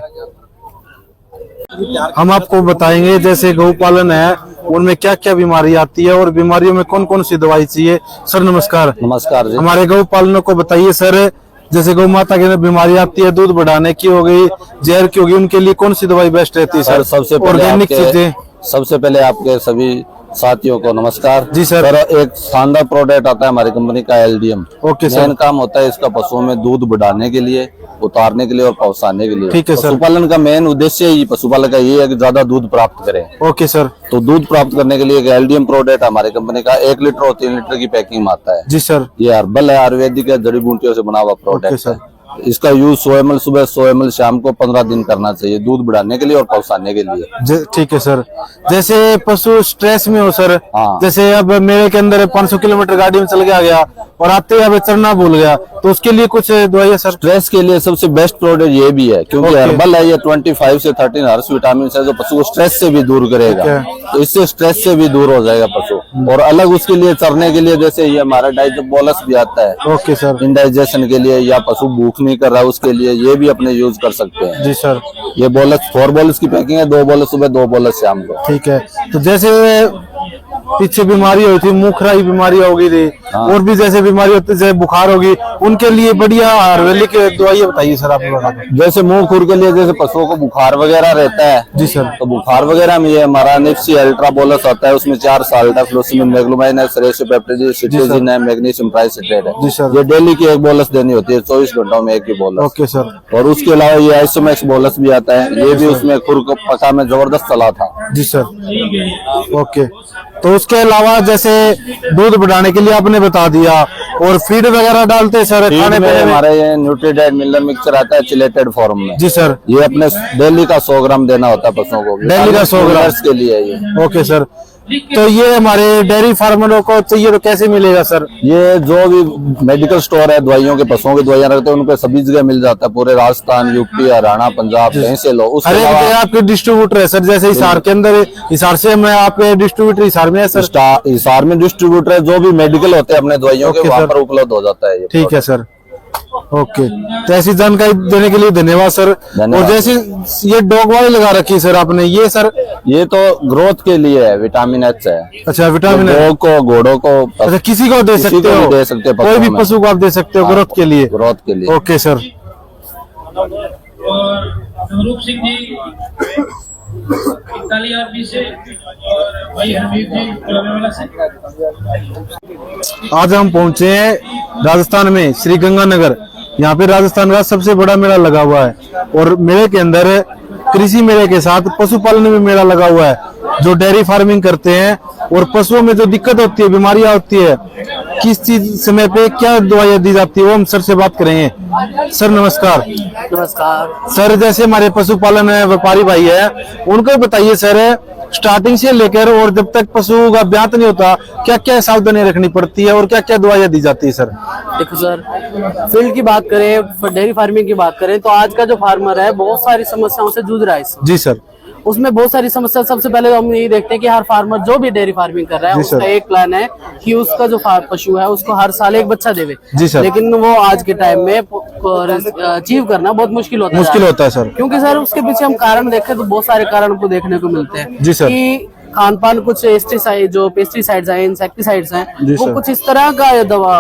हम आपको बताएंगे जैसे गौ पालन है उनमें क्या क्या बीमारी आती है और बीमारियों में कौन कौन सी दवाई चाहिए। सर नमस्कार। नमस्कार जी। हमारे गौ पालनों को बताइए सर, जैसे गौ माता के अंदर बीमारी आती है, दूध बढ़ाने की हो गई, जहर की होगी, उनके लिए कौन सी दवाई बेस्ट रहती है सर? सबसे पहले ऑर्गेनिक चीजें। सबसे पहले आपके सभी साथियों को नमस्कार जी सर। एक शानदार प्रोडक्ट आता है हमारी कंपनी का LDM। Okay sir. मेन काम होता है इसका पशुओं में दूध बढ़ाने के लिए, उतारने के लिए और पहुंचाने के लिए। ठीक है सर। पशुपालन का मेन उद्देश्य ही पशुपालन का ये है कि ज्यादा दूध प्राप्त करें। Okay sir. तो दूध प्राप्त करने के लिए एक LDM प्रोडक्ट हमारी कंपनी का 1 लीटर और 3 लीटर की पैकिंग में आता है। जी सर। ये हर्बल है, आयुर्वेदिक है, जड़ी बूटियों से बना हुआ ओके प्रोडक्ट सर। है। इसका यूज 100 ml सुबह, 100 ml शाम को 15 दिन करना चाहिए, दूध बढ़ाने के लिए और पहुंचाने के लिए। ठीक है सर। जैसे पशु स्ट्रेस में हो सर, हाँ। जैसे अब मेरे के अंदर 500 किलोमीटर गाड़ी में चल गया और आते ही अब चढ़ना भूल गया, तो उसके लिए कुछ दवाई सर? स्ट्रेस के लिए सबसे बेस्ट प्रोडक्ट ये भी है, क्योंकि ओके। हर्बल है, ये 25 से 13 हर्ष विटामिन है जो पशु को स्ट्रेस से भी दूर करेगा। तो इससे स्ट्रेस से भी दूर हो जाएगा पशु। और अलग उसके लिए चरने के लिए जैसे ये हमारा डाइजेबोलस भी आता है। Okay sir. इंडाइजेशन के लिए, या पशु भूख नहीं कर रहा उसके लिए ये भी अपने यूज कर सकते हैं। जी सर। ये बोलस 4 बोलस की पैकिंग है, 2 बोलस सुबह, 2 बोलस शाम को। ठीक है। तो जैसे पीछे बीमारी हुई थी, मुखराई बीमारी हो गई थी, और भी जैसे बीमारी होती है, जैसे बुखार होगी, उनके लिए बढ़िया आयुर्वेदिक दवाई बताइए सर आप लोग। जैसे मुंह खुर के लिए जैसे पशुओं को बुखार वगैरह रहता है। जी सर। तो बुखार वगैरह में ये हमारा निप्सी अल्ट्रा बोलस आता है, उसमें 4 साल्टाफ्लोक्सिमिन, मैग्लोमाइन है, रेसोपेप्टिड, सिट्रीजिन है, मैग्नीशियम ट्राइसिट्रेट है। जी सर। ये डेली की एक बोलस देनी होती है, 24 घंटों में एक ही बोलस। Okay sir. और उसके अलावा ये आइसोमैक्स बोलस भी आता है, ये भी उसमें खुर को पका में जबरदस्त चला था। जी सर। ओके। तो उसके अलावा जैसे दूध बढ़ाने के लिए आपने बता दिया, और फीड वगैरह डालते हैं सर फीड खाने में पीने में? हमारे ये न्यूट्रीडाइट मिनरल मिक्सचर आता है चिलेटेड फॉर्म में। जी सर। ये अपने डेली का 100 ग्राम देना होता है पशुओं को। डेली का 100 ग्राम के लिए है ये। Okay sir. तो ये हमारे डेयरी फार्मरों को चाहिए तो कैसे मिलेगा सर? ये जो भी मेडिकल स्टोर है, दवाइयों के पशुओं की दवाइयां रखते हैं, उनको सभी जगह मिल जाता है, पूरे राजस्थान, यूपी, हरियाणा, पंजाब, कहीं से लो। उसके अरे अलावा आपके डिस्ट्रीब्यूटर है सर, जैसे हिसार के अंदर, हिसार से मैं आपके डिस्ट्रीब्यूटर हिसार में है सर? हिसार में डिस्ट्रीब्यूटर है, जो भी मेडिकल होते हैं अपने दवाइयों के, ओके वहाँ सर। पर उपलब्ध हो जाता है ये। ठीक है सर। ओके। तो ऐसी जानकारी देने के लिए धन्यवाद सर। धन्यवाद। और जैसे ये डॉग वाली लगा रखी है सर आपने, ये सर? ये तो ग्रोथ के लिए है, विटामिन H है। अच्छा, विटामिन है। डॉग को, घोड़ों को, अच्छा, किसी को दे किसी सकते को हो? भी दे सकते हैं कोई भी पशुओं में। पशु को आप दे सकते हो ग्रोथ के लिए? ग्रोथ के लिए। Okay sir. और रूप सिंह जी इटाली आरबी से, और भाई हरमीत जी वाला से। आज हम पहुंचे हैं राजस्थान में श्री गंगानगर। यहाँ पे राजस्थान का सबसे बड़ा मेला लगा हुआ है, और मेले के अंदर कृषि मेले के साथ पशुपालन में मेला लगा हुआ है। जो डेयरी फार्मिंग करते हैं और पशुओं में जो दिक्कत होती है, बीमारियां होती है, किस चीज समय पे क्या दवाइयां दी जाती है, वो हम सर से बात करेंगे। सर नमस्कार। नमस्कार सर, जैसे हमारे पशुपालन व्यापारी भाई है, उनको बताइए सर, स्टार्टिंग से लेकर और जब तक पशु का ब्यात नहीं होता, क्या क्या सावधानी रखनी पड़ती है और क्या क्या दवाइयां दी जाती है सर? देखो सर, फील्ड की बात करें, डेयरी फार्मिंग की बात करें, तो आज का जो फार्मर है बहुत सारी समस्याओं से जूझ रहा है। जी सर। उसमें बहुत सारी समस्या, सबसे पहले तो हम ये देखते हैं कि हर फार्मर जो भी डेयरी फार्मिंग कर रहा है, उसका एक प्लान है कि उसका जो पशु है उसको हर साल एक बच्चा देवे। जी सर। लेकिन वो आज के टाइम में अचीव करना बहुत मुश्किल होता है सर। क्योंकि सर उसके पीछे हम कारण देखें तो बहुत सारे कारण को देखने को मिलते हैं। जी सर। कि खान पान, कुछ जो पेस्टिसाइड्स हैं, इंसेक्टिसाइड्स हैं, वो कुछ इस तरह का दवा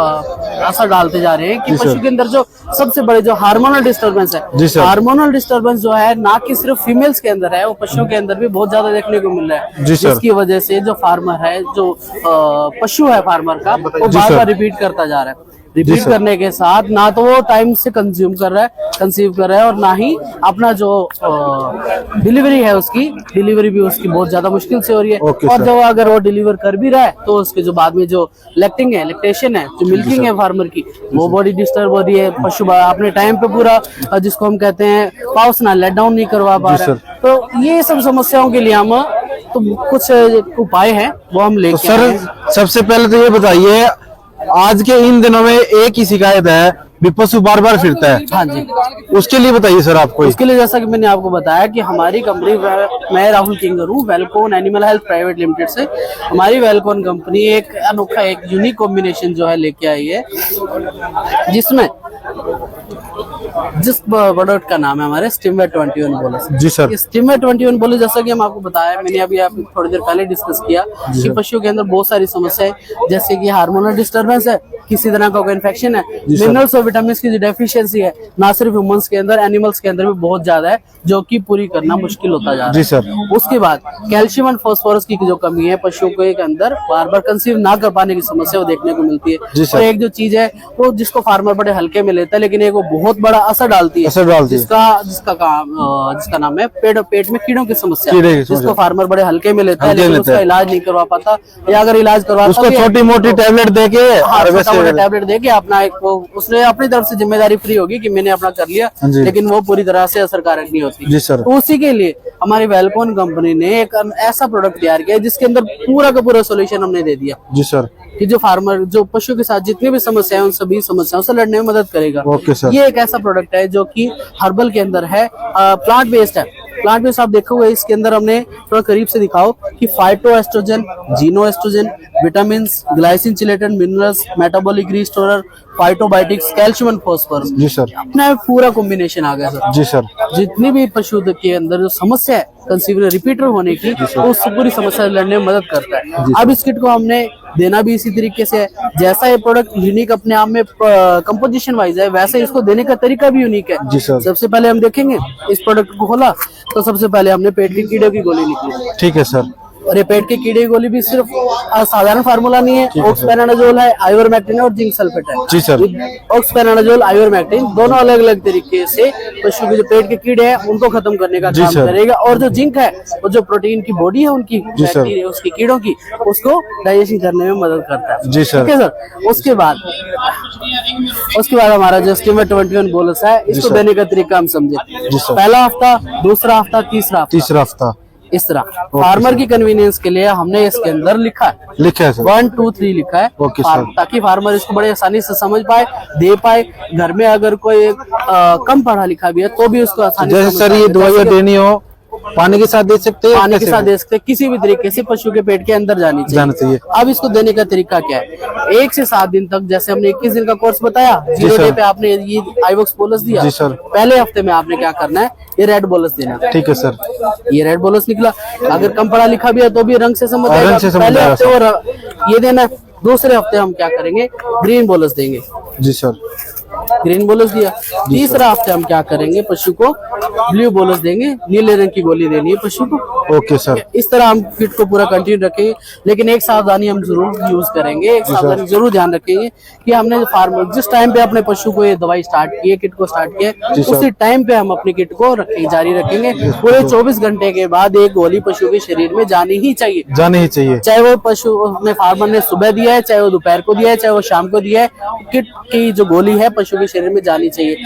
असर डालते जा रहे हैं कि पशु के अंदर जो सबसे बड़े जो हार्मोनल डिस्टर्बेंस है, हार्मोनल डिस्टर्बेंस जो है ना कि सिर्फ फीमेल्स के अंदर है, वो पशुओं के अंदर भी बहुत ज्यादा देखने को मिल रहा है। जिसकी वजह से जो फार्मर है, जो पशु है फार्मर का, वो बार बार रिपीट करता जा रहा है। रिपीट करने के साथ ना तो वो टाइम से कंसीव कर रहा है, और ना ही अपना जो डिलीवरी है, उसकी डिलीवरी भी उसकी बहुत ज्यादा मुश्किल से हो रही है। और जो अगर वो डिलीवर कर भी रहा है, तो उसके जो बाद में जो लैक्टेशन है, जो मिल्किंग है फार्मर की, वो बॉडी डिस्टर्ब हो रही है। पशु अपने टाइम पे पूरा, जिसको हम कहते हैं पाउस ना लेट डाउन नहीं करवा पा रहे। तो ये सब समस्याओं के लिए हम तो कुछ उपाय हैं वो हम लेके आए हैं। सर, सबसे पहले तो ये बताइए, आज के इन दिनों में एक ही शिकायत है भी पशु बार बार फिरता है। हाँ जी, उसके लिए बताइए सर आपको। उसके लिए जैसा कि मैंने आपको बताया कि हमारी कंपनी, मैं राहुल किंगर हूँ, वेलकोन एनिमल हेल्थ प्राइवेट लिमिटेड से। हमारी वेलकोन कंपनी एक अनोखा, एक यूनिक कॉम्बिनेशन जो है लेके आई है, जिसमें जिस प्रोडक्ट का नाम है हमारे स्टिमवेट 21 बोलस। जी सर। स्टिमवेट 21 बोलस, जैसा कि हम आपको बताया, मैंने अभी आप थोड़ी देर पहले डिस्कस किया कि पशुओं के अंदर बहुत सारी समस्याएं, जैसे कि हार्मोनल डिस्टर्बेंस है, किसी तरह का कोई इन्फेक्शन है, मिनरल्स और विटामिन की जो डेफिशिएंसी है ना सिर्फ ह्यूमंस के अंदर, एनिमल्स के अंदर भी बहुत ज्यादा है, जो कि पूरी करना मुश्किल होता जा रहा है। जी सर। उसके बाद कैल्शियम और फास्फोरस की जो कमी है पशुओं के अंदर बार बार कंसीव ना कर पाने की समस्या वो देखने को मिलती जी है। सर। और एक जो चीज है वो जिसको फार्मर बड़े हल्के में लेता है, लेकिन एक वो बहुत बड़ा असर डालती है, जिसका नाम है पेट में कीड़ों की समस्या, जिसको फार्मर बड़े हल्के में लेता है, लेकिन उसका इलाज नहीं करवा पाता, या अगर इलाज करवाता उसको छोटी मोटी टैबलेट दे के टैबलेट दे के अपना एक उसने अपनी तरफ से जिम्मेदारी फ्री होगी कि मैंने अपना कर लिया, लेकिन वो पूरी तरह से असरकारक नहीं होती। जी सर। तो उसी के लिए हमारी वेलकॉन कंपनी ने एक ऐसा प्रोडक्ट तैयार किया जिसके अंदर पूरा का पूरा सोल्यूशन हमने दे दिया। जी सर। कि जो फार्मर जो पशु के साथ जितनी भी समस्याएं उन सभी समस्याओं से लड़ने में मदद करेगा। Okay sir. ये एक ऐसा प्रोडक्ट है जो कि हर्बल के अंदर है, प्लांट बेस्ड है। प्लांट बेस्ड आप देखोगे इसके अंदर हमने थोड़ा करीब से दिखाओ कि phytoestrogen, xenoestrogen, vitamin, glycine chelated, minerals, metabolic restorer, phytobiotics, calcium and phosphorus. जी सर। अपना पूरा कॉम्बिनेशन आ गया सर। जी सर। जितनी भी पशु के अंदर जो समस्या है कंसीव रिपीटर होने की, तो उस पूरी समस्या से लड़ने में मदद करता है। अब इस किट को हमने देना भी इसी तरीके से है, जैसा ये प्रोडक्ट यूनिक अपने आप में कंपोजिशन वाइज है, वैसे इसको देने का तरीका भी यूनिक है। जी सर। सबसे पहले हम देखेंगे इस प्रोडक्ट को खोला तो सबसे पहले हमने पेट के कीड़े की गोली निकली। ठीक है सर। और ये पेट के कीड़े की गोली भी सिर्फ साधारण फार्मूला नहीं है, ऑक्सपेरानाजोल है, आइवरमेक्टिन और जिंक सल्फेट है। जी सर। ऑक्सपेरानाजोल, आइवरमेक्टिन दोनों अलग अलग तरीके से पशु के जो पेट के कीड़े हैं उनको खत्म करने का काम करेगा, और जो जिंक है वो जो प्रोटीन की बॉडी है उनकी बैक्टीरिया उसकी कीड़ों की, उसको डाइजेशन करने में मदद करता है। जी सर। ठीक है सर। उसके बाद हमारा जो स्टीमर 21 बोलस है, इसको देने का तरीका हम समझे। पहला हफ्ता, दूसरा हफ्ता, तीसरा हफ्ता इस तरह फार्मर की कन्वीनियंस के लिए हमने इसके अंदर लिखा है 1 2 3 लिखा है, ताकि फार्मर इसको बड़े आसानी से समझ पाए, दे पाए। घर में अगर कोई कम पढ़ा लिखा भी है तो भी उसको आसानी से जैसे सर ये दवाइयाँ देनी हो पानी के साथ दे सकते हैं, पानी के साथ दे सकते हैं, किसी भी तरीके से पशु के पेट के अंदर जाना चाहिए। अब इसको देने का तरीका क्या है? 1 से 7 दिन तक, जैसे हमने 21 दिन का कोर्स बताया, 0 डे पे आपने ये आइवॉक्स बोलस दिया। जी सर। पहले हफ्ते में आपने क्या करना है, ये रेड बोलस देना है। ठीक है सर। ये रेड बोलस निकला, अगर कम पढ़ा लिखा भी है तो भी रंग से समझ आएगा। पहले हफ्ते और ये देना है, दूसरे हफ्ते हम क्या करेंगे, ग्रीन बोलस देंगे। जी सर। ग्रीन बोलस दिया। तीसरा हफ्ते हम क्या करेंगे, पशु को ब्लू बोलस देंगे, नीले रंग की गोली देनी है पशु को। Okay sir. इस तरह हम किट को पूरा कंटिन्यू रखेंगे, लेकिन एक सावधानी हम जरूर यूज करेंगे, एक सावधानी जरूर ध्यान रखेंगे कि हमने फार्मर जिस टाइम पे अपने पशु को ये दवाई स्टार्ट की है, किट को स्टार्ट किया है, उसी टाइम पे हम अपनी किट को जारी रखेंगे। पूरे 24 घंटे के बाद एक गोली पशु के शरीर में जानी ही चाहिए, चाहे वो पशु अपने फार्मर ने सुबह दिया है, चाहे वो दोपहर को दिया है, चाहे वो शाम को दिया है, किट की जो गोली है पशु के शरीर में जानी चाहिए।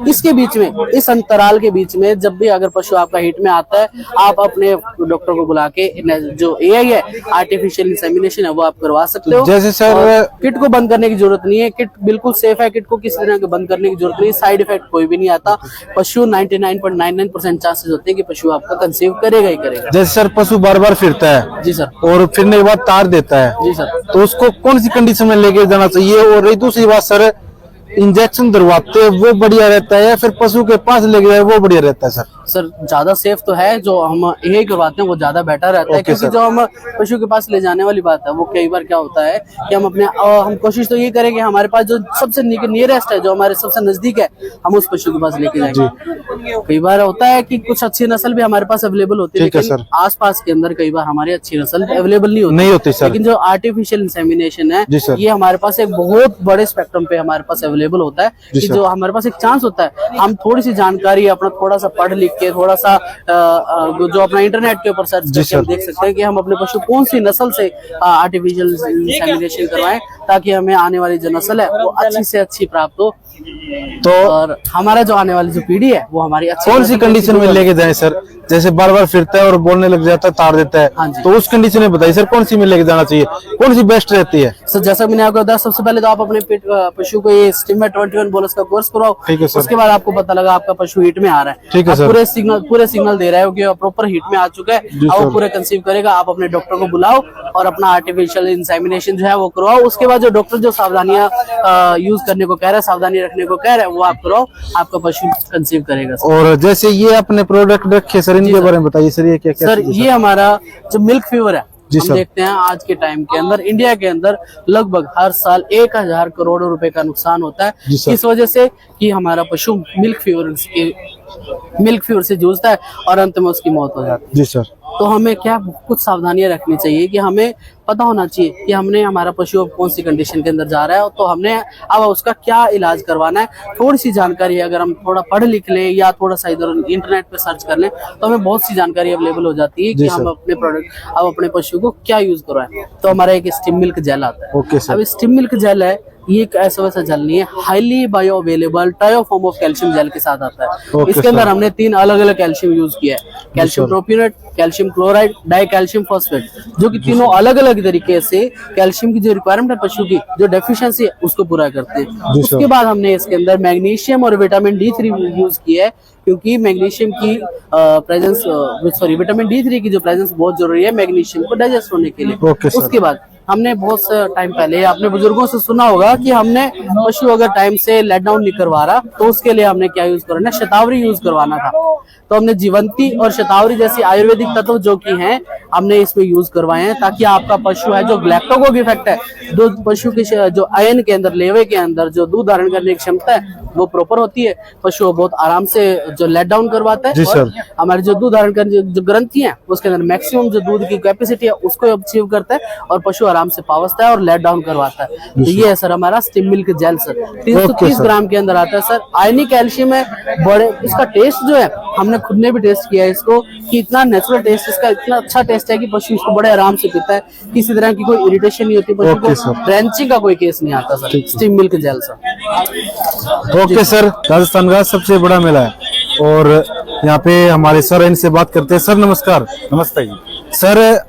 इसके बीच में, इस अंतराल के बीच में जब भी अगर पशु आपका हीट में आता है, आप अपने डॉक्टर को बुला के जो एआई है, आर्टिफिशियल इंसेमिनेशन है, वो आप करवा सकते हो। जैसे सर किट को बंद करने की जरूरत नहीं है, किट बिल्कुल सेफ है, किट को किसी तरह के बंद करने की जरूरत नहीं, साइड इफेक्ट कोई भी नहीं आता। पशु 99.99% चांसेस होते हैं कि पशु आपका कंसीव करेगा ही करेगा। जैसे सर पशु बार बार फिरता है, जी सर, और फिरने के बाद तार देता है, जी सर, तो उसको कौन सी कंडीशन में लेके जाना चाहिए? और रही दूसरी बात सर, इंजेक्शन दरवाते हैं वो बढ़िया रहता है या फिर पशु के पास लेके जाए वो बढ़िया रहता है? सर ज्यादा सेफ तो है जो हम यही करवाते हैं, वो ज्यादा बेटर रहता है, क्योंकि जो हम पशु के पास ले जाने वाली बात है, वो कई बार क्या होता है कि हम अपने हम कोशिश तो ये करें कि हमारे पास जो सबसे नियरेस्ट है, जो हमारे सबसे नजदीक है, हम उस पशु के पास लेके जाएंगे। कई बार होता है कि कुछ अच्छी नस्ल भी हमारे पास अवेलेबल होती है, लेकिन आसपास के अंदर कई बार हमारी अच्छी नस्ल अवेलेबल नहीं होती सर। लेकिन जो आर्टिफिशियल इंसेमिनेशन है, ये हमारे पास एक बहुत बड़े स्पेक्ट्रम पे हमारे पास अवेलेबल होता है, कि जो हमारे पास एक चांस होता है, हम थोड़ी सी जानकारी अपना थोड़ा सा पढ़ लिख के, थोड़ा सा जो अपना इंटरनेट के ऊपर सर्च करके हम देख सकते हैं कि हम अपने पशु कौन सी नस्ल से आर्टिफिशियल इंसेमिनेशन करवाएं, ताकि हमें आने वाली जो नस्ल है वो अच्छी से अच्छी प्राप्त हो। तो और हमारा जो आने वाली जो पीढ़ी है वो हमारी अच्छी कौन सी कंडीशन में लेके जाए सर? जैसे बार बार फिरता है और बोलने लग जाता है, तार देता है, तो उस कंडीशन में बताइए सर, कौन सी में लेके जाना चाहिए, कौन सी बेस्ट रहती है? सर जैसा मैंने आपको बताया, सबसे पहले तो आप अपने पशु को ये स्टीमर 21 बोलस का कोर्स कराओ। ठीक है सर। उसके बाद आपको पता लगा आपका पशु हीट में आ रहा है, ठीक है सर, पूरे सिग्नल दे रहा है कि प्रॉपर हीट में आ चुका है, अब वो पूरे कंसीव करेगा। आप अपने डॉक्टर को बुलाओ और अपना आर्टिफिशियल इंसेमिनेशन जो है वो करवाओ। उसके बाद जो डॉक्टर जो सावधानियां यूज करने को कह रहा है, सावधानी रखने को कह रहा है, वो आप कराओ, आपका पशु कंसीव करेगा। और जैसे ये अपने प्रोडक्ट रखे सर, इनके बारे में बताइए सर, ये क्या क्या? सर ये हमारा जो मिल्क फीवर है, जी हम सर। देखते हैं आज के टाइम के अंदर इंडिया के अंदर लगभग हर साल 1000 करोड़ रुपए का नुकसान होता है, जी सर। इस वजह से कि हमारा पशु मिल्क फीवर से जूझता है और अंत में उसकी मौत हो जाती है। जी सर। तो हमें क्या कुछ सावधानियां रखनी चाहिए कि हमें पता होना चाहिए कि हमने हमारा पशु अब कौन सी कंडीशन के अंदर जा रहा है, तो हमने अब उसका क्या इलाज करवाना है। थोड़ी सी जानकारी अगर हम थोड़ा पढ़ लिख लें या थोड़ा सा इधर इंटरनेट पे सर्च कर लें तो हमें बहुत सी जानकारी अवेलेबल हो जाती है कि हम अपने प्रोडक्ट अब अपने पशु को क्या यूज करवाएं। तो हमारा एक स्टीम मिल्क जेल आता है। Okay sir. अब स्टीम मिल्क जेल है, ये एक ऐसा वैसा जेल नहीं है, हाईली बायो अवेलेबल टायो फॉर्म ऑफ कैल्शियम जेल के साथ आता है। ओके इसके अंदर सर। हमने 3 अलग अलग कैल्शियम यूज किया है, calcium प्रोपिनेट, calcium chloride, die calcium phosphate, जो कि तीनों अलग अलग तरीके से कैल्शियम की जो रिक्वायरमेंट है पशु की, जो डेफिशिएंसी है उसको पूरा करते हैं। उसके बाद हमने इसके अंदर मैग्नीशियम और विटामिन D3 यूज किया है, क्योंकि मैग्नीशियम की प्रेजेंस विटामिन D3 की जो प्रेजेंस बहुत जरूरी है मैग्नीशियम को डाइजेस्ट होने के लिए। Okay sir. उसके बाद हमने बहुत टाइम पहले अपने बुजुर्गों से सुना होगा कि हमने पशु अगर टाइम से लेट डाउन नहीं करवा रहा तो उसके लिए हमने क्या यूज करना, शतावरी यूज करवाना था। तो हमने जीवंती और शतावरी जैसी आयुर्वेदिक तत्व जो कि हैं हमने इसमें यूज करवाए हैं, ताकि आपका पशु है जो ग्लैक्टोकोक इफेक्ट है, जो पशु के जो आयन के अंदर लेवे के अंदर जो दूध धारण करने की क्षमता है वो प्रॉपर होती है, पशु बहुत आराम से जो लेट डाउन करवाता है। जी और सर। हमारे जो दूध धारण करने जो ग्रंथि है उसके अंदर मैक्सिमम जो दूध की कैपेसिटी है उसको अचीव करता है और पशु आराम से पावसता है और लेट डाउन करवाता है। तो ये है सर हमारा स्टीम मिल्क जेल सर, 330 ग्राम के अंदर आता है सर। आयनिक कैल्शियम है, बड़े इसका टेस्ट जो है हमने खुद ने भी टेस्ट किया है इसको कि इतना नेचुरल टेस्ट, इसका इतना अच्छा टेस्ट है कि पशु इसको बड़े आराम से पीता है, किसी तरह की कोई इरिटेशन नहीं होती पशु को, ड्रेंचिंग का कोई केस नहीं आता sir steam milk jail sir. Okay sir, Rajasthan का सबसे बड़ा मेला है और यहाँ पे हमारे सर इनसे बात करते हैं। सर नमस्कार। नमस्ते जी। सर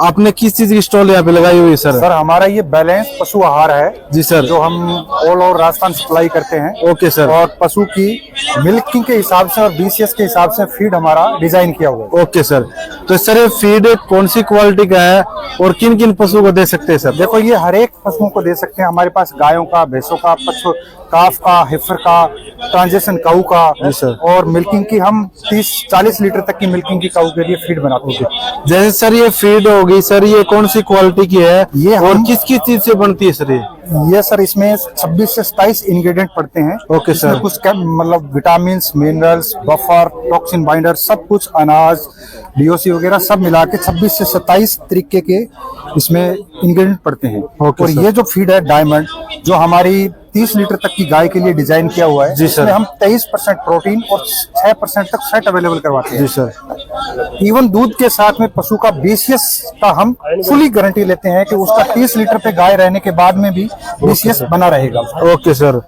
आपने किस चीज की स्टॉल यहाँ पे लगाई हुई है सर? सर हमारा ये बैलेंस पशु आहार है जी सर, जो हम ऑल ओवर राजस्थान सप्लाई करते हैं। Okay sir. और पशु की मिल्किंग के हिसाब से और BCS के हिसाब से फीड हमारा डिजाइन किया हुआ है। ओके सर, तो सर ये फीड कौन सी क्वालिटी का है और किन किन पशुओं को दे सकते हैं सर? देखो ये हर एक पशुओं को दे सकते हैं, हमारे पास गायों का, भैंसों का, पशु काफ का, हेफर का, ट्रांजिशन काऊ का, जी सर। और मिल्किंग की हम 30-40 लीटर तक की मिल्किंग की काऊ के लिए फीड बनाते हैं। जैसे सर ये फीड होगी सर, ये कौन सी क्वालिटी की है ये और हम- किस किस चीज से बनती है सर? ये सर इसमें 26 से 27 इंग्रेडिएंट पड़ते हैं। ओके इसमें सर। कुछ मतलब vitamin, minerals, buffer, toxin binder, सब कुछ, अनाज, DOC वगैरह सब मिला के 26 से 27 तरीके के इसमें इंग्रेडिएंट पड़ते हैं। ओके और सर। ये जो फीड है डायमंड, जो हमारी 30 लीटर तक की गाय के लिए डिजाइन किया हुआ है, जी सर। इसमें हम 23% प्रोटीन और 6% तक फैट अवेलेबल करवाते जी हैं। सर। इवन दूध के साथ में पशु का BCS का हम फुली गारंटी लेते हैं कि उसका 30 लीटर पे गाय रहने के बाद में भी BCS बना रहेगा। ओके सर,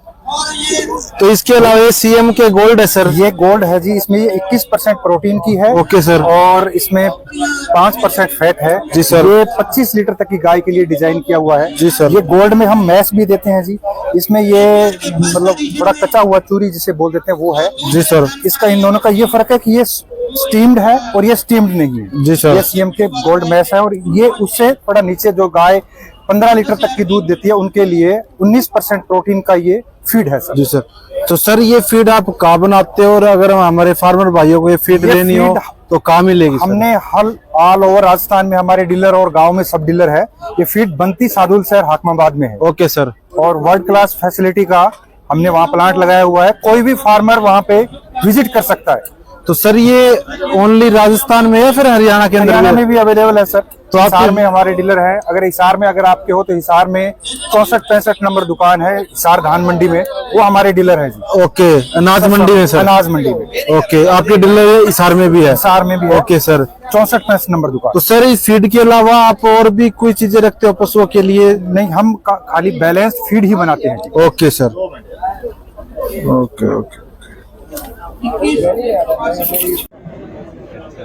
तो इसके अलावा ये CM के गोल्ड है सर? ये गोल्ड है जी, इसमें ये 21% प्रोटीन की है। Okay sir. और इसमें 5% फैट है जी सर। ये 25 लीटर तक की गाय के लिए डिजाइन किया हुआ है जी सर। ये गोल्ड में हम मैश भी देते हैं जी। इसमें ये मतलब थोड़ा कच्चा हुआ चूरी जिसे बोल देते हैं वो है जी सर। इसका इन दोनों का ये फर्क है कि ये स्टीम्ड है और ये स्टीम्ड नहीं है जी सर। ये CM के गोल्ड मैश है। और ये उससे थोड़ा नीचे जो गाय 15 लीटर तक की दूध देती है उनके लिए 19% प्रोटीन का ये फीड है सर। जी सर, तो सर ये फीड आप कहाँ बनाते हो और अगर हमारे फार्मर भाइयों को ये फीड ये लेनी हो फीड तो कहाँ मिलेगी सर? हमने हल ऑल ओवर राजस्थान में हमारे डीलर और गांव में सब डीलर है। ये फीड बनती सादुल शहर हाकमाबाद में है। Okay sir. और वर्ल्ड क्लास फैसिलिटी का हमने वहाँ प्लांट लगाया हुआ है, कोई भी फार्मर वहाँ पे विजिट कर सकता है। तो सर ये ओनली राजस्थान में है फिर हरियाणा के अंदर हरियाणा भी में भी अवेलेबल है सर। तो तो आपके- हिसार में हमारे डीलर हैं। अगर हिसार में अगर आपके हो तो हिसार में 64-65 नंबर दुकान है हिसार धान मंडी में, वो हमारे डीलर है जी। ओके, अनाज मंडी में सर? अनाज मंडी में। ओके, आपके डीलर हिसार में भी है? हिसार में भी है। Okay sir. 64-65 नंबर दुकान। तो सर इस फीड के अलावा आप और भी कोई चीजें रखते हो पशुओं के लिए? नहीं, हम खाली बैलेंस फीड ही बनाते हैं जी। Okay sir. Okay okay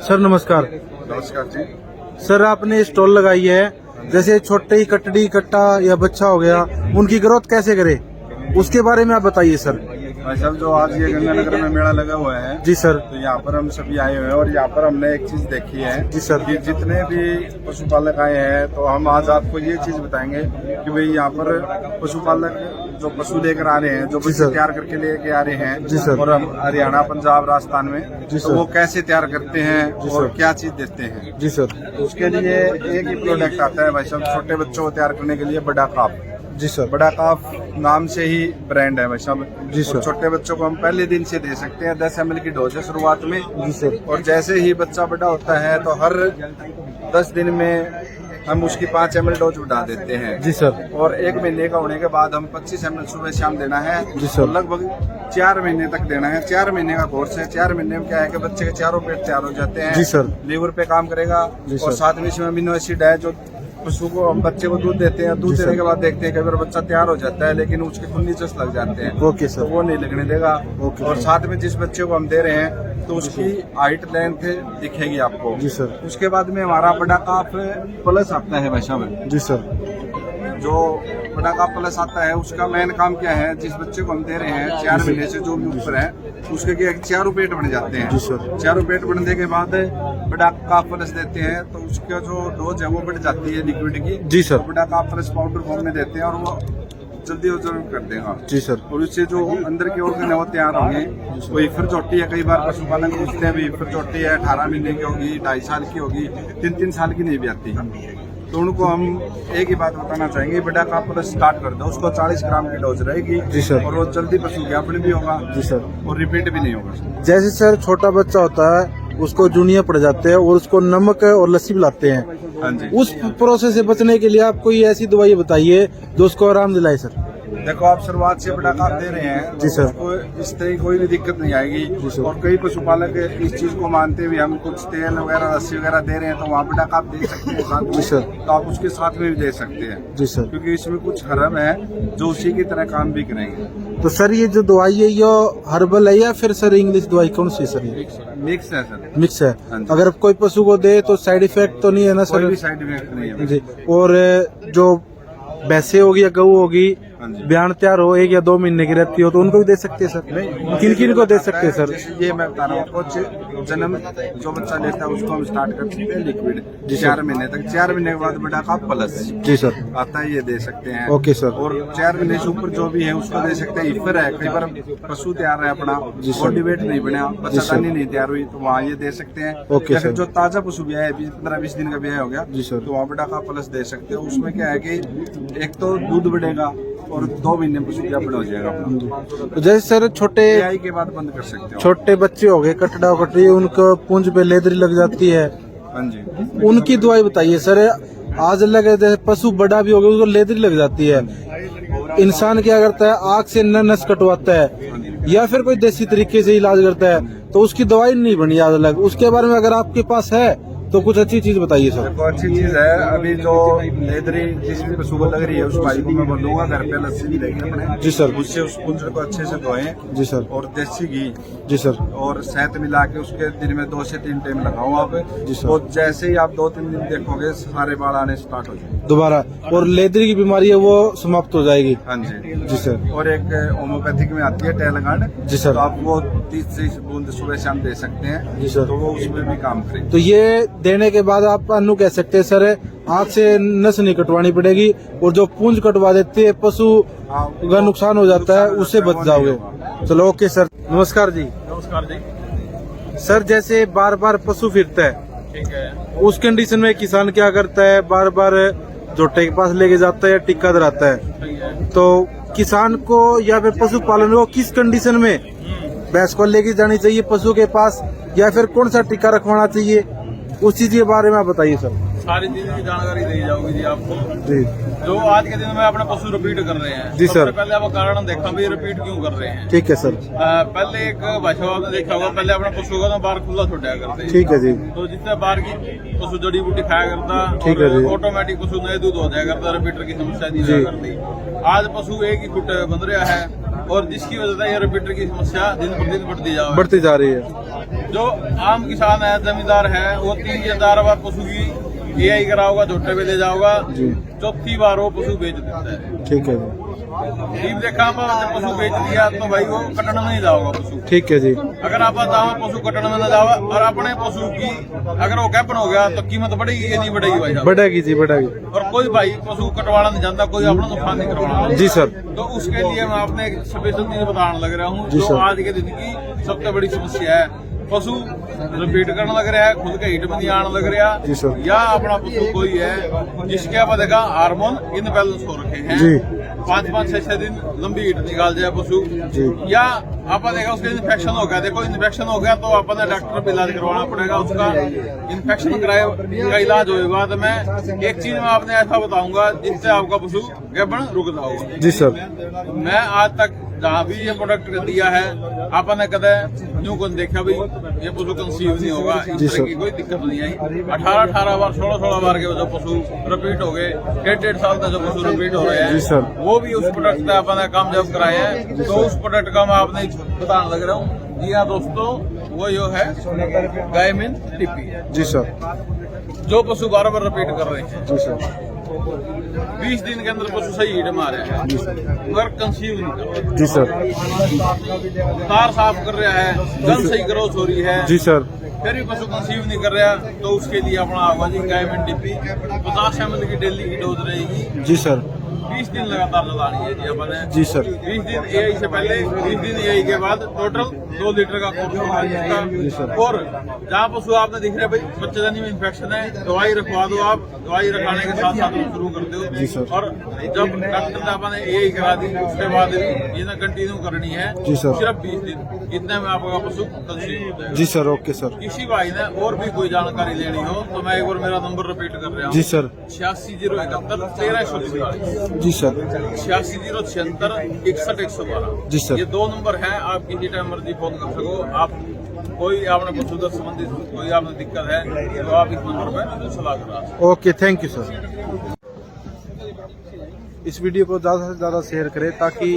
sir नमस्कार। नमस्कार जी। सर आपने स्टॉल लगाई है, जैसे छोटे ही कटड़ी कट्टा या बच्चा हो गया, उनकी ग्रोथ कैसे करे उसके बारे में आप बताइए सर। भाई साहब जो आज ये गंगानगर में मेला लगा हुआ है जी सर। तो यहाँ पर हम सभी आए हुए हैं और यहाँ पर हमने एक चीज देखी है जी सर। कि जितने भी पशुपालक आए हैं तो हम आज आपको ये चीज बताएंगे कि भाई यहाँ पर पशुपालक जो पशु लेकर आ रहे हैं, जो बच्चे तैयार करके लेके आ रहे हैं जी सर। और हम हरियाणा, पंजाब, राजस्थान में, जी तो सर। वो कैसे तैयार करते हैं जी और सर। क्या चीज देते हैं। जी सर। उसके लिए एक ही प्रोडक्ट आता है भाई साहब, छोटे बच्चों को तैयार करने के लिए बड़ा काफ। जी सर। बड़ा काफ नाम से ही ब्रांड है भाई साहब। जी सर। और छोटे बच्चों को हम पहले दिन से दे सकते हैं, 10 ml की डोज है शुरुआत में। जी सर। और जैसे ही बच्चा बड़ा होता है तो हर 10 दिन में हम उसकी 5 ml डोज बढ़ा देते हैं। जी सर। और 1 महीने का होने के बाद हम 25 ml सुबह शाम देना है। जी सर। और लगभग 4 महीने तक देना है। 4 महीने का कोर्स है। 4 महीने में क्या है कि बच्चे के चारों पेट तैयार हो जाते हैं। जी सर। लीवर पे काम करेगा। जी और सर। साथ में इसमें अमीनो एसिड है, जो पशु को, हम बच्चे को दूध देते हैं, दूध जी देने सर। के बाद देखते हैं कई बार बच्चा तैयार हो जाता है लेकिन उसके खूनी चस लग जाते हैं। Okay sir. तो वो नहीं लगने देगा। ओके और सर। साथ में जिस बच्चे को हम दे रहे हैं तो उसकी हाइट लेंथ दिखेगी आपको। जी सर। उसके बाद में हमारा बड़ा काफ प्लस आता है भाई साहब। जी सर। जो बड़ा काफ प्लस आता है उसका मेन काम क्या है, जिस बच्चे को हम दे रहे हैं 4 महीने से जो भी ऊपर है उसके क्या चारों पेट बन जाते हैं। जी सर। चारों पेट बनने के बाद बड़ा काफ प्लस देते हैं तो उसका जो डोज है वो बढ़ जाती है लिक्विड की। जी सर। तो बड़ा काफ प्लस पाउडर फॉर्म में देते हैं और वो जल्दी जरूर कर देगा। जी सर। और उससे जो अंदर के ऑर्गन है वो तैयार होंगे। कोई फिर चोटी है, कई बार पशुपालन पूछते हैं भी फिर चोटी है 18 महीने की होगी, 2.5 साल की होगी, 3 साल की नहीं भी आती। तो उनको हम एक ही बात बताना चाहेंगे, बेटा का प्लस स्टार्ट कर दो, उसको 40 ग्राम की डोज रहेगी। जी सर। और वो जल्दी पशु ज्ञापन भी होगा। जी सर। और रिपीट भी नहीं होगा। जैसे सर छोटा बच्चा होता है उसको जूनिया पड़ जाते हैं और उसको नमक और लस्सी पिलाते हैं। हाँ जी। उस प्रोसेस से बचने के लिए आप कोई ऐसी दवाई बताइए जो उसको आराम दिलाए सर। देखो आप शुरुआत से बड़ा काफ दे रहे हैं जी सर। उसको इस तरह कोई भी दिक्कत नहीं आएगी। जी सर। और कई पशुपालक इस चीज को मानते हुए हम कुछ तेल वगैरह लस्सी वगैरह दे रहे हैं तो वहाँ बड़ा काफ दे सकते हैं साथ में। जी सर। तो आप उसके साथ में भी दे सकते हैं। जी सर। क्योंकि इसमें कुछ हर्ब है जो उसी की तरह काम भी करेंगे। तो सर ये जो दवाई है ये हर्बल है या फिर सर इंग्लिश दवाई कौन सी है सर? ये मिक्स है सर। मिक्स है। हाँ जी। अगर कोई पशु को दे तो साइड इफेक्ट तो नहीं है ना कोई सर? भी साइड इफेक्ट नहीं है। जी। और जो भैंसे होगी या गऊ होगी हाँ जी। बयान तैयार हो 1 या 2 महीने की रहती हो तो उनको भी दे सकते हैं सर? नहीं, किन किन को दे सकते हैं सर? जैसे ये मैं बता रहा हूँ आपको, जन्म जो बच्चा लेता है उसको हम स्टार्ट कर सकते हैं लिक्विड जी सर। 4 महीने तक। 4 महीने के बाद बेटा का प्लस जी सर। आता है, ये दे सकते हैं। Okay sir. और 4 महीने से ऊपर जो भी है उसको दे सकते हैं। इफर है, कई बार पशु तैयार है अपना, जी सर। बॉडी वेट नहीं बना, जी बच्चा सर। दानी नहीं तैयार हुई तो वहाँ ये दे सकते हैं। ओके या फिर सर। जो ताजा पशु ब्याह है 15-20 दिन का ब्याह हो गया जी सर। तो वहाँ बेटा का प्लस दे सकते हो। उसमें क्या है कि एक तो दूध बढ़ेगा और 2 महीने में पशु बड़ा हो जाएगा अपना। तो जैसे सर छोटे ब्याह के बाद बंद कर सकते हो। छोटे बच्चे हो गए कटड़ा कटरी उनको पूंछ पे लेदरी लग जाती है, हाँ जी। उनकी दवाई बताइए सर। आज लगे जैसे पशु बड़ा भी हो गया उसको लेदरी लग जाती है, इंसान क्या करता है आग से नस कटवाता है या फिर कोई देसी तरीके से इलाज करता है तो उसकी दवाई नहीं बनी आज अलग। उसके बारे में अगर आपके पास है तो कुछ अच्छी चीज बताइए सर। देखो अच्छी चीज है, अभी जो लेदरी जिस भी पशु को लग रही है उस भाई को मैं बोलूंगा घर पे लस्सी भी लेके अपने जी सर। उससे उस पुंजर को अच्छे से धोएं। जी सर। और देसी घी जी सर। और शहद मिला के उसके दिन में 2 से 3 टाइम लगाओ आप। जी सर। तो जैसे ही आप 2-3 दिन देखोगे सारे बाल आने स्टार्ट हो जाएंगे दोबारा, और लेदरी की बीमारी है वो समाप्त हो जाएगी। हाँ जी। जी सर। और एक होम्योपैथिक में आती है टेलगार्ड जी सर। तो आप वो 30 बूंद सुबह शाम दे सकते हैं। जी सर। तो वो उसमें भी काम करेंगे। तो ये देने के बाद आप अनु कह सकते हैं सर आँख से नस नहीं कटवानी पड़ेगी और जो पूंछ कटवा देते है पशु का नुकसान हो जाता है उससे बच जाओगे। चलो ओके सर। नमस्कार जी। नमस्कार जी। सर जैसे बार बार पशु फिरता है ठीक है। उस कंडीशन में किसान क्या करता है, बार बार जोटे के पास लेके जाता है या टिक्का धराता है। तो किसान को या फिर पशुपालन को किस कंडीशन में भैंस को लेके जानी चाहिए पशु के पास या फिर कौन सा टिक्का रखवाना चाहिए, उस चीज के बारे में आप बताइए सर। सारी चीजें की जानकारी दी जाऊंगी जी आपको। जी। जो आज के दिन में अपने पशु रिपीट कर रहे हैं जी सबसे सर। पहले आप कारण देखा भी रिपीट क्यों कर रहे हैं। ठीक है सर। पहले एक भाषा आपने देखा होगा, पहले अपने पशु को तो बाहर खुला छोड़ा करते। ठीक है जी। तो जितने बाहर की पशु जड़ी बूटी खाया करता ठीक है जी। ऑटोमेटिक पशु नए दूध हो जाया करता, रिपीटर की समस्या नहीं हुआ करती। आज पशु एक ही फुट बन रहा है और जिसकी वजह से ये रिपीटर की समस्या दिन प्रतिदिन बढ़ती जा रही है। जो आम किसान है, जमींदार है, वो 3000 पशु की AI कराओगा, झोटे पे ले जाओगा, चौथी बार वो पशु बेच देता है। ठीक है जी, ठीक देखा आप, जब पशु बेच दिया तो भाई वो कटन में नहीं जाओगा पशु। ठीक है जी, अगर आप जाओ पशु कटन में न जावा, और अपने पशु की अगर वो कैपन हो गया तो कीमत बढ़ेगी या नहीं बढ़ेगी भाई साहब? बढ़ेगी जी, बढ़ेगी। और कोई भाई पशु कटवाना नहीं जानता, कोई अपना नुकसान नहीं करवाना। जी सर। तो उसके लिए मैं आपने स्पेशल चीज बताने लग रहा हूँ, जी जो सर। आज के दिन की सबसे बड़ी समस्या है। पशु रिपीट करने लग रहा है, खुद के हिट में नहीं आने लग जी रहा, सर। या अपना पशु कोई है जिसके आप देखा हार्मोन इनबैलेंस हो रखे हैं, जी। 5-5, 6-6 दिन लंबी हिट निकाल जाए पशु, या आप देखा उसके इन्फेक्शन हो गया। देखो इन्फेक्शन हो गया तो अपने डॉक्टर पे इलाज करवाना पड़ेगा उसका। इन्फेक्शन कराए का इलाज होगा तो मैं एक चीज में आपने ऐसा बताऊंगा जिससे आपका पशु गैबन रुक जाओगा। जी सर। मैं आज तक जहाँ भी ये प्रोडक्ट दिया है आपने कदे न्यू को देखा भी ये पशु कंसीव नहीं होगा, इस तरह की कोई दिक्कत नहीं आई। 18 बार 16 बार के जो पशु रिपीट हो गए, 1.5 साल तक जो पशु रिपीट हो रहे हैं, जी सर। वो भी उस प्रोडक्ट से आपने कामयाब कराए हैं। तो उस प्रोडक्ट का मैं आपने बताने लग रहा हूँ। जी हाँ दोस्तों, वो जो है गायमिन टिपी है। जी सर। जो पशु बार रिपीट कर रहे हैं, जी सर। 20 दिन के अंदर पशु सही हिट मारे हैं, मगर कंसीव नहीं कर रहे। जी सर। तार साफ कर रहा है, गन सही ग्रोथ हो रही है, जी सर। फिर भी पशु कंसीव नहीं कर रहा, तो उसके लिए अपना आवाज गायमिन टिपी 50 ml की डेली की डोज रहेगी। जी सर। 20 दिन लगातार चलानी है जी अपने। जी सर। 20 दिन AI से पहले, 20 दिन AI के बाद टोटल 2 लीटर का कोर्स होगा इसका। और जहाँ पशु आपने दिख रहे भाई बच्चेदानी में इन्फेक्शन है, दवाई रखवा दो आप, दवाई रखवाने के साथ साथ शुरू कर जी दो। सर। और जब डॉक्टर ने आपने AI करा दी उसके बाद भी ये ना कंटिन्यू करनी है। जी सर। सिर्फ 20 दिन, इतने में आपका पशु कंसीव हो जाएगा। जी सर। Okay sir. किसी भाई ने और भी कोई जानकारी लेनी हो तो मैं एक बार मेरा नंबर रिपीट कर रहा हूँ। जी सर। 860171 1344। जी सर। 860661 6112। जी सर। ये 2 नंबर हैं, आप किसी टाइम मर्जी फोन कर सको। आप कोई आपने पशु से संबंधित कोई आपने दिक्कत है तो आप इस नंबर पर सलाह करा सकते हैं। Okay, thank you sir. इस वीडियो को ज़्यादा से ज़्यादा शेयर करें ताकि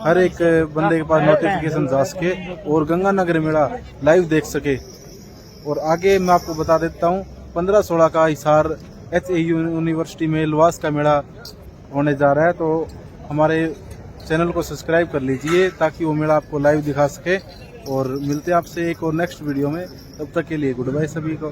हर एक बंदे के पास नोटिफिकेशन जा सके और गंगानगर मेला लाइव देख सके। और आगे मैं आपको बता देता हूँ 15-16 का हिसार HAU यूनिवर्सिटी में लवास का मेला होने जा रहा है, तो हमारे चैनल को सब्सक्राइब कर लीजिए ताकि वो मेला आपको लाइव दिखा सके। और मिलते हैं आपसे एक और नेक्स्ट वीडियो में, तब तक के लिए गुड बाय सभी को।